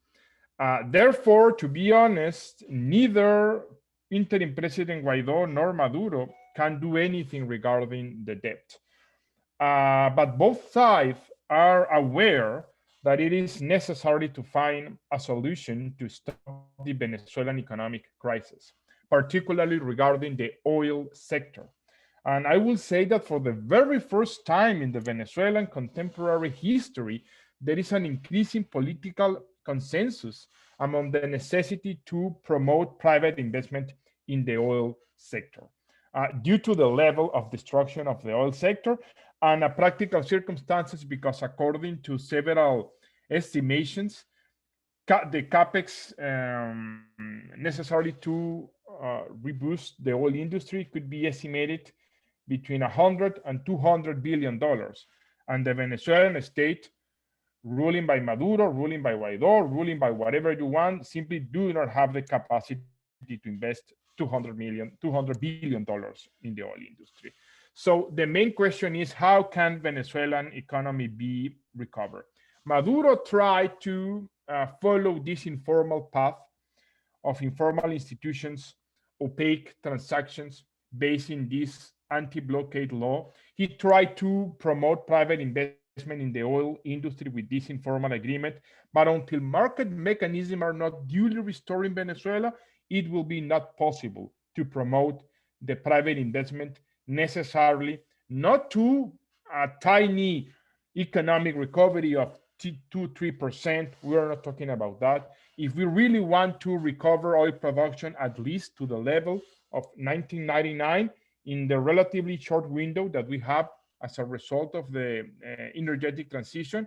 Therefore, to be honest, neither Interim President Guaidó nor Maduro can do anything regarding the debt. But both sides are aware that it is necessary to find a solution to stop the Venezuelan economic crisis, particularly regarding the oil sector. And I will say that for the very first time in the Venezuelan contemporary history, there is an increasing political consensus among the necessity to promote private investment in the oil sector. Due to the level of destruction of the oil sector and practical circumstances, because according to several estimations, the capex necessary to reboost the oil industry could be estimated between $100 and $200 billion. And the Venezuelan state, ruling by Maduro, ruling by Guaidó, ruling by whatever you want, simply do not have the capacity to invest $200 billion in the oil industry. So the main question is, how can Venezuelan economy be recovered? Maduro tried to follow this informal path of informal institutions, opaque transactions based in this anti-blockade law. He tried to promote private investment investment in the oil industry with this informal agreement. But until market mechanisms are not duly restored in Venezuela, it will be not possible to promote the private investment necessarily, not to a tiny economic recovery of 2-3%. We are not talking about that. If we really want to recover oil production at least to the level of 1999 in the relatively short window that we have as a result of the energetic transition,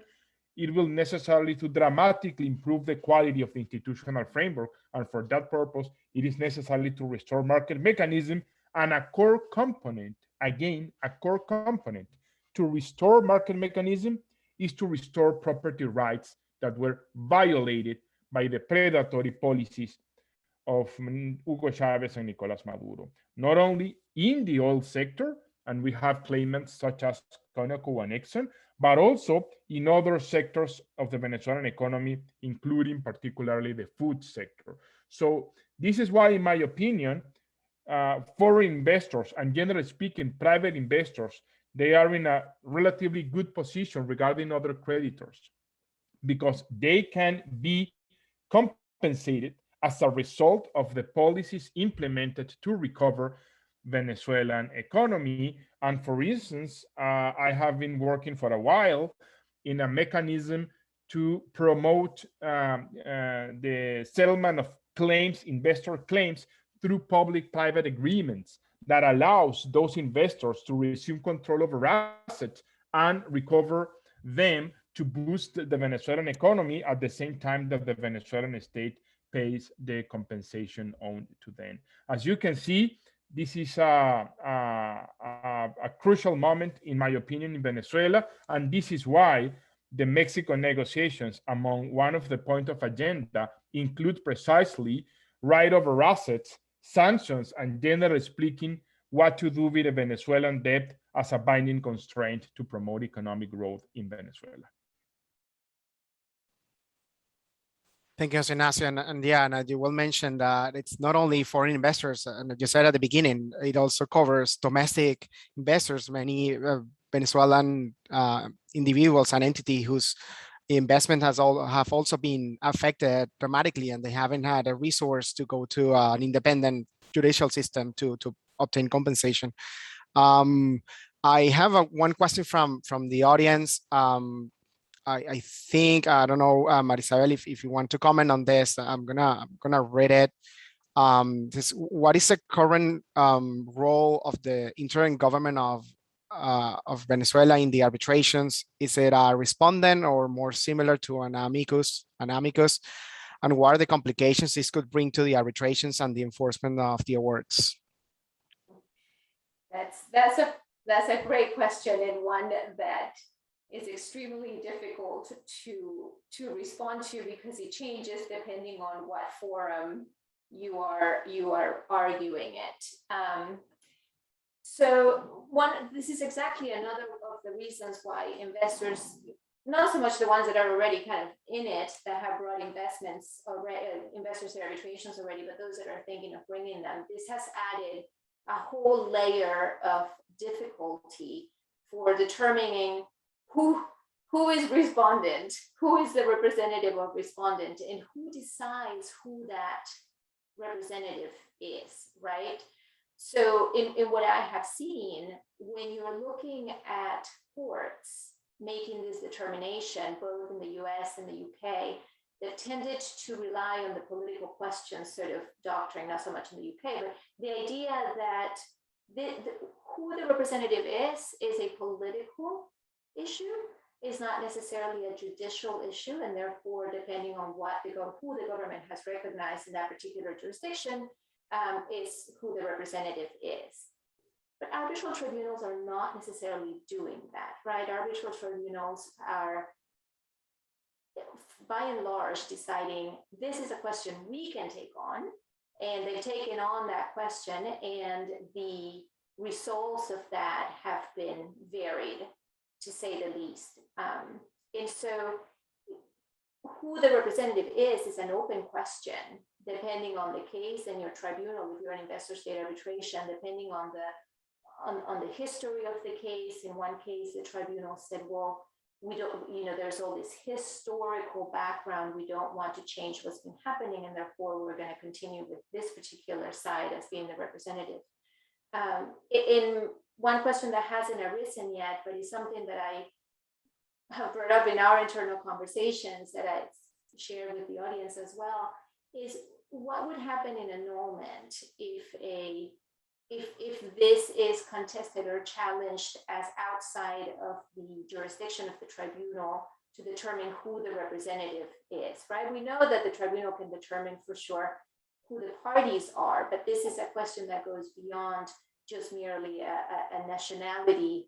it will necessarily to dramatically improve the quality of the institutional framework. And for that purpose, it is necessary to restore market mechanism. And a core component, again, a core component to restore market mechanism is to restore property rights that were violated by the predatory policies of Hugo Chavez and Nicolas Maduro, not only in the oil sector, and we have claimants such as Conoco and Exxon, but also in other sectors of the Venezuelan economy, including particularly the food sector. So this is why, in my opinion, foreign investors and generally speaking, private investors, they are in a relatively good position regarding other creditors because they can be compensated as a result of the policies implemented to recover Venezuelan economy. And for instance, I have been working for a while in a mechanism to promote the settlement of claims, investor claims, through public-private agreements that allows those investors to resume control over assets and recover them to boost the Venezuelan economy at the same time that the Venezuelan state pays the compensation owed to them. As you can see, this is a crucial moment, in my opinion, in Venezuela, and this is why the Mexico negotiations, among one of the points of agenda, include precisely right over assets, sanctions, and generally speaking, what to do with the Venezuelan debt as a binding constraint to promote economic growth in Venezuela. Thank you, Ignacio. And yeah, and you will mention that it's not only foreign investors, and you said at the beginning, it also covers domestic investors, many Venezuelan individuals and entities whose investment have also been affected dramatically, and they haven't had a resource to go to an independent judicial system to obtain compensation. I have one question from the audience. I think, I don't know, Marisabel, if you want to comment on this, I'm gonna read it. What is the current role of the interim government of Venezuela in the arbitrations? Is it a respondent or more similar to an amicus? And what are the complications this could bring to the arbitrations and the enforcement of the awards? That's a great question, and one that is extremely difficult to respond to because it changes depending on what forum you are arguing it. So this is exactly another of the reasons why investors, not so much the ones that are already kind of in it, that have brought investments already, investors in arbitrations already, but those that are thinking of bringing them, this has added a whole layer of difficulty for determining who is respondent, who is the representative of respondent, and who decides who that representative is, right? So in what I have seen, when you're looking at courts making this determination, both in the US and the UK, they've tended to rely on the political questions sort of doctrine, not so much in the UK, but the idea that who the representative is a political issue, is not necessarily a judicial issue, and therefore, depending on who the government has recognized in that particular jurisdiction, is who the representative is. But arbitral tribunals are not necessarily doing that, right? Arbitral tribunals are, by and large, deciding this is a question we can take on, and they've taken on that question, and the results of that have been varied, to say the least. And so who the representative is an open question, depending on the case and your tribunal, if you're an investor-state arbitration, depending on the history of the case. In one case, the tribunal said, well, we don't, there's all this historical background. We don't want to change what's been happening, and therefore we're going to continue with this particular side as being the representative. In one question that hasn't arisen yet, but is something that I have brought up in our internal conversations that I share with the audience as well, is what would happen in annulment if this is contested or challenged as outside of the jurisdiction of the tribunal to determine who the representative is, right? We know that the tribunal can determine for sure who the parties are, but this is a question that goes beyond just merely a nationality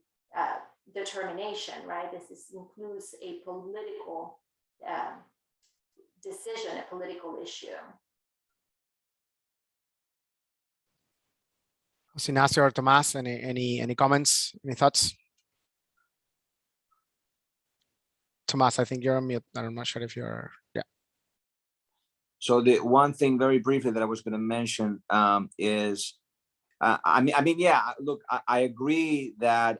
determination, right? This includes a political decision, a political issue. Jose Ignacio or Tomas, any comments, any thoughts? Tomas, I think you're on mute. I'm not sure if you're, yeah. So the one thing very briefly that I was going to mention is, I mean, yeah, look, I agree that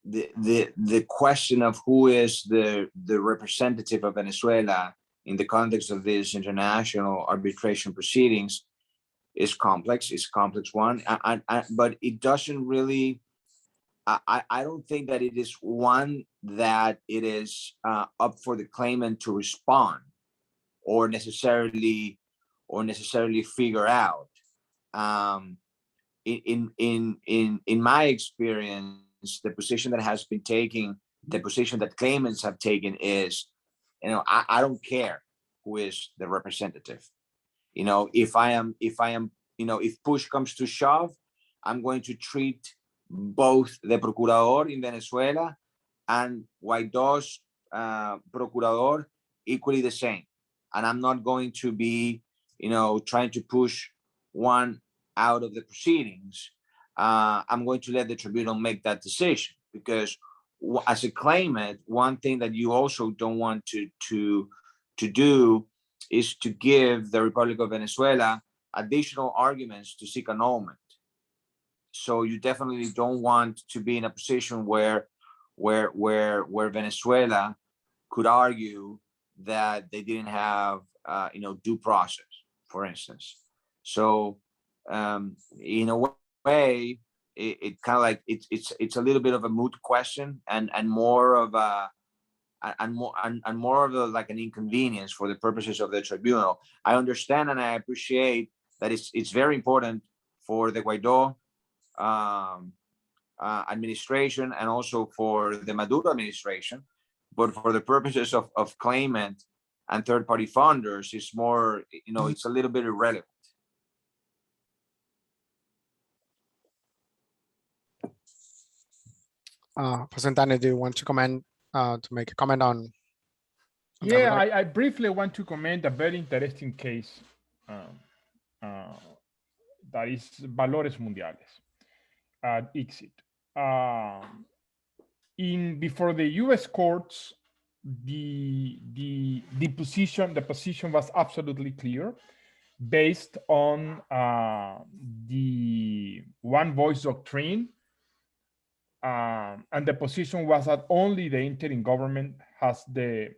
the question of who is the representative of Venezuela in the context of these international arbitration proceedings is complex. It's a complex one, but it doesn't really. I don't think that it is one that it is up for the claimant to respond or necessarily figure out. In my experience, the position that has been taken, the position that claimants have taken is, I don't care who is the representative. If push comes to shove, I'm going to treat both the procurador in Venezuela and Guaidó's procurador equally the same. And I'm not going to be, trying to push one out of the proceedings. I'm going to let the tribunal make that decision, because as a claimant, one thing that you also don't want to do is to give the Republic of Venezuela additional arguments to seek annulment. So you definitely don't want to be in a position where Venezuela could argue that they didn't have due process, for instance. So in a way, it kind of like it's a little bit of a moot question and more of a like an inconvenience for the purposes of the tribunal. I understand and I appreciate that it's very important for the Guaidó administration and also for the Maduro administration, but for the purposes of claimant and third-party funders, it's more, it's a little bit irrelevant. Jose Antonio, do you want to comment, to make a comment on? Yeah, I briefly want to comment a very interesting case that is Valores Mundiales at ICSID. Before the U.S. courts, the position was absolutely clear, based on the one voice doctrine, and the position was that only the interim government has the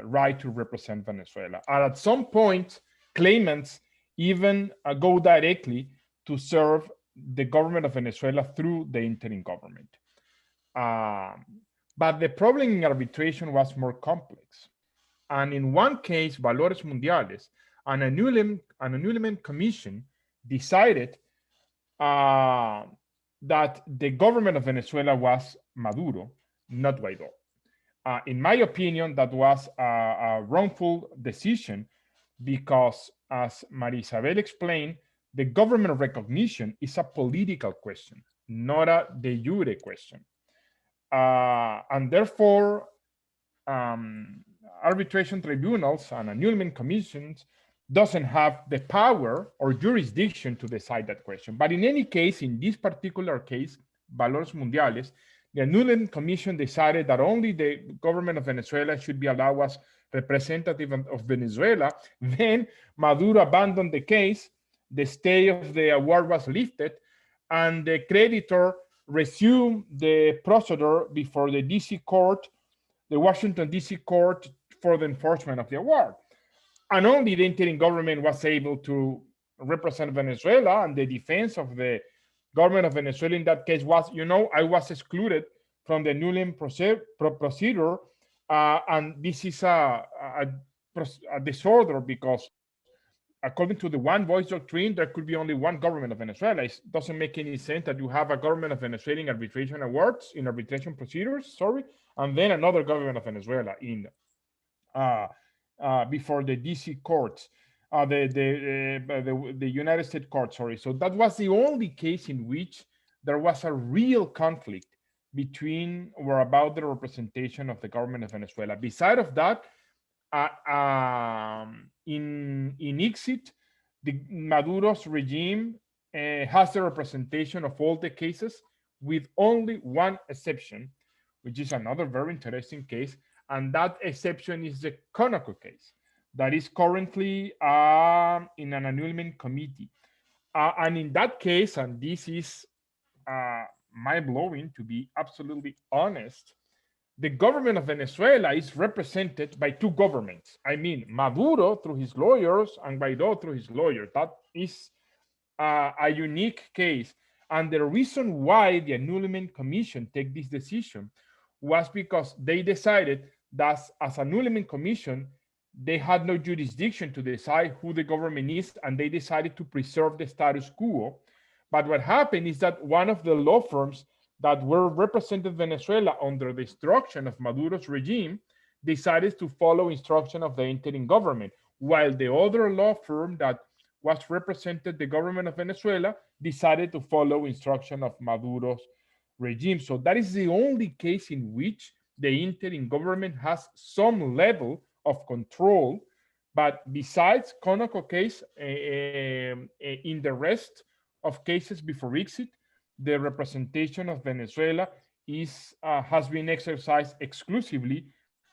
right to represent Venezuela. And at some point, claimants even go directly to serve the government of Venezuela through the interim government. But the problem in arbitration was more complex. And in one case, Valores Mundiales, an annulment commission decided that the government of Venezuela was Maduro, not Guaidó. In my opinion, that was a wrongful decision, because, as Maria Isabel explained, the government recognition is a political question, not a de jure question. And therefore, arbitration tribunals and annulment commissions doesn't have the power or jurisdiction to decide that question. But in any case, in this particular case, Valores Mundiales, the annulment commission decided that only the government of Venezuela should be allowed as representative of Venezuela. Then Maduro abandoned the case, the stay of the award was lifted, and the creditor resume the procedure before the DC court, the Washington DC court, for the enforcement of the award. And only the interim government was able to represent Venezuela, and the defense of the government of Venezuela in that case was, I was excluded from the annulment procedure, and this is a disorder, because according to the one voice doctrine, there could be only one government of Venezuela. It doesn't make any sense that you have a government of Venezuela in arbitration awards, in arbitration procedures, and then another government of Venezuela in before the DC courts, the United States court, So that was the only case in which there was a real conflict between or about the representation of the government of Venezuela. Beside of that, in ICSID, the Maduro's regime has the representation of all the cases, with only one exception, which is another very interesting case, and that exception is the Conoco case that is currently in an annulment committee. And in that case, and this is mind-blowing to be absolutely honest, the government of Venezuela is represented by two governments. I mean, Maduro through his lawyers and Guaidó through his lawyer. That is a unique case. And the reason why the annulment commission take this decision was because they decided that as annulment commission, they had no jurisdiction to decide who the government is, and they decided to preserve the status quo. But what happened is that one of the law firms that were represented Venezuela under the instruction of Maduro's regime decided to follow instruction of the interim government, while the other law firm that was represented the government of Venezuela decided to follow instruction of Maduro's regime. So that is the only case in which the interim government has some level of control. But besides Conoco case, in the rest of cases before ICSID, the representation of Venezuela has been exercised exclusively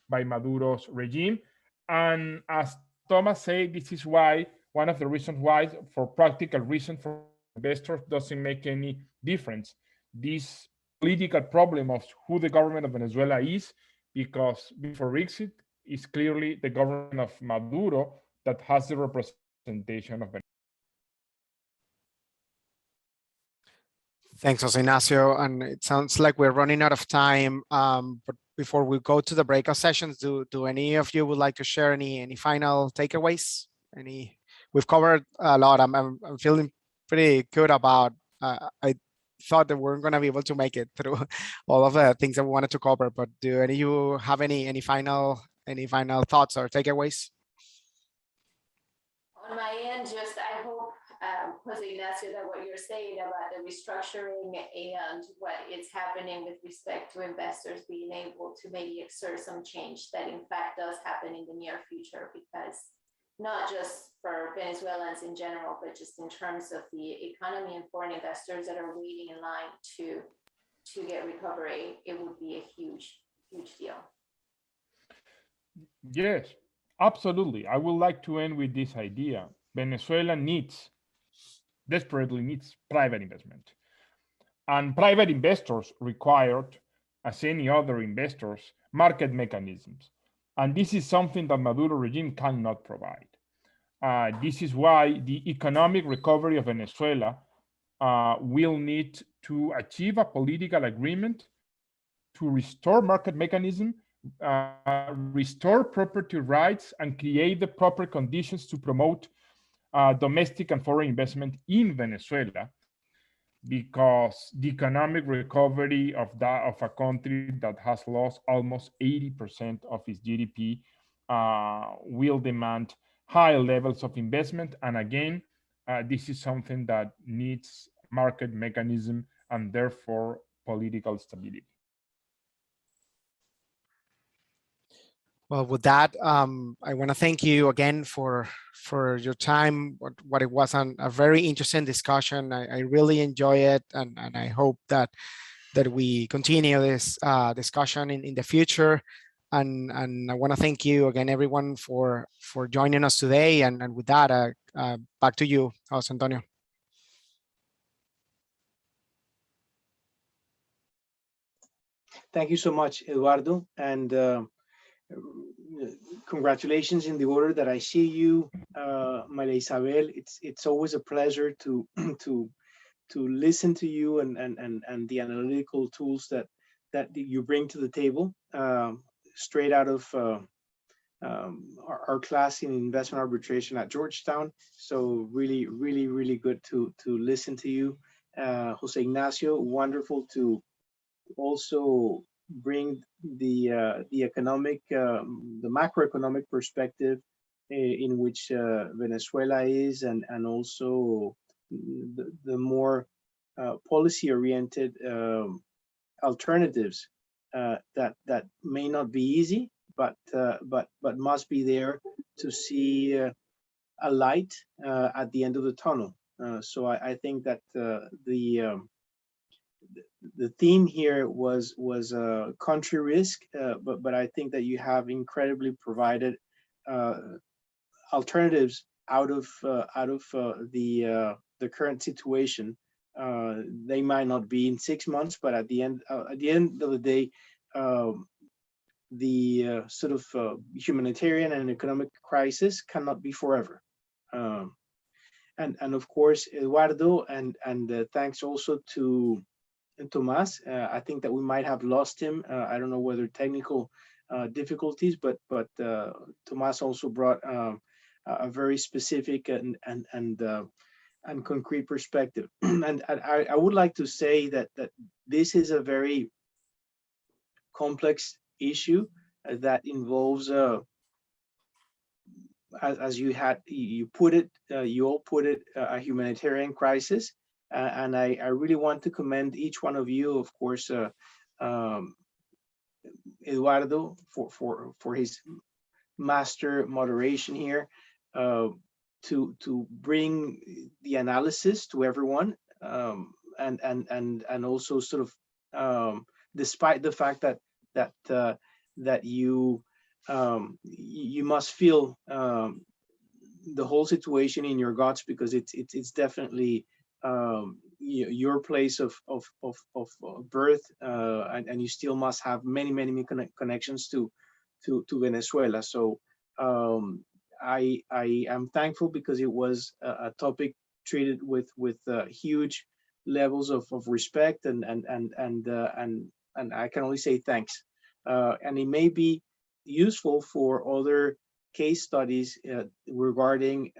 by Maduro's regime. And as Thomas said, this is why, one of the reasons why, for practical reasons for investors, doesn't make any difference. This political problem of who the government of Venezuela is, because before ICSID is clearly the government of Maduro that has the representation of Venezuela. Thanks, Jose Ignacio. And it sounds like we're running out of time. But before we go to the breakout sessions, do any of you would like to share any final takeaways? We've covered a lot. I'm feeling pretty good about. I thought that we're going to be able to make it through all of the things that we wanted to cover. But do any of you have any final thoughts or takeaways? On my end, just I hope, Jose Ignacio, that what you're saying about the restructuring and what is happening with respect to investors being able to maybe exert some change, that in fact does happen in the near future, because not just for Venezuelans in general, but just in terms of the economy and foreign investors that are waiting in line to get recovery, it would be a huge, huge deal. Yes, absolutely. I would like to end with this idea. Venezuela desperately needs private investment. And private investors required, as any other investors, market mechanisms. And this is something that Maduro regime cannot provide. This is why the economic recovery of Venezuela will need to achieve a political agreement to restore market mechanism, restore property rights, and create the proper conditions to promote domestic and foreign investment in Venezuela, because the economic recovery of a country that has lost almost 80% of its GDP will demand high levels of investment. And again, this is something that needs market mechanism and therefore political stability. Well, with that, I want to thank you again for your time. What it was a very interesting discussion. I really enjoy it, and I hope that we continue this discussion in the future. And I want to thank you again, everyone, for joining us today. And with that, back to you, Jose Antonio. Thank you so much, Eduardo, and congratulations in the order that I see you, Maria Isabel. It's always a pleasure to to listen to you and the analytical tools that you bring to the table, straight out of our class in investment arbitration at Georgetown. So really good to listen to you, Jose Ignacio. Wonderful to also bring the economic, the macroeconomic perspective in which Venezuela is, and also the more policy-oriented alternatives that may not be easy, but must be there to see a light at the end of the tunnel. So I think that the theme here was country risk, but I think that you have incredibly provided alternatives out of the current situation. They might not be in 6 months, but at the end of the day, the sort of humanitarian and economic crisis cannot be forever. And of course, Eduardo, and thanks also to Tomas. I think that we might have lost him. I don't know whether technical difficulties, but Tomas also brought a very specific and concrete perspective. And I would like to say that this is a very complex issue that involves, as you put it, you all put it, a humanitarian crisis. And I really want to commend each one of you, of course, Eduardo, for his master moderation here, to bring the analysis to everyone, and also sort of, despite the fact that you must feel the whole situation in your guts, because it's definitely your place of birth, and you still must have many connections to Venezuela. So I am thankful, because it was a topic treated with huge levels of respect, and I can only say thanks. And it may be useful for other case studies regarding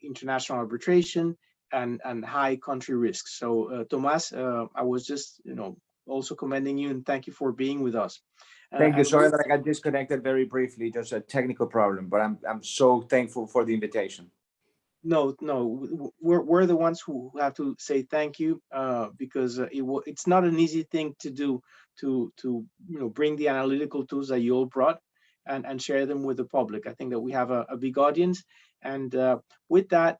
international arbitration and high country risks. So Tomas, I was just also commending you, and thank you for being with us. Thank you. Sorry that I got disconnected very briefly, just a technical problem, but I'm so thankful for the invitation. No, we're the ones who have to say thank you, because it's not an easy thing to do, to bring the analytical tools that you all brought and share them with the public. I think that we have a big audience, and with that,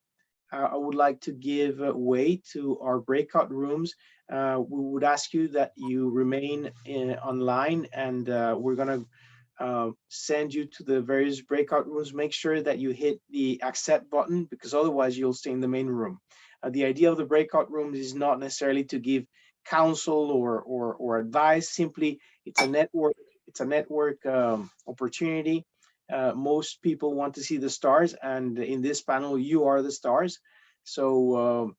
I would like to give way to our breakout rooms. We would ask you that you remain online, and we're going to send you to the various breakout rooms. Make sure that you hit the accept button, because otherwise you'll stay in the main room. The idea of the breakout rooms is not necessarily to give counsel or advice. Simply, it's a network. It's a network opportunity. Most people want to see the stars, and in this panel, you are the stars. So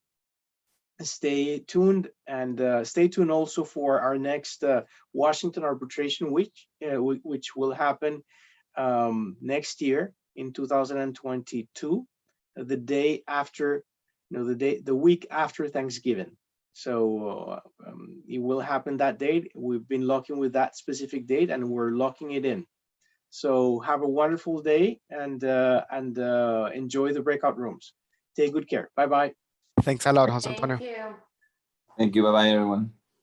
stay tuned, and stay tuned also for our next Washington Arbitration Week, which will happen next year in 2022, the day after, the week after Thanksgiving. So it will happen that date. We've been locking with that specific date, and we're locking it in. So have a wonderful day, and enjoy the breakout rooms. Take good care. Bye-bye. Thanks a lot, Jose Antonio. Thank you. Thank you. Bye-bye, everyone.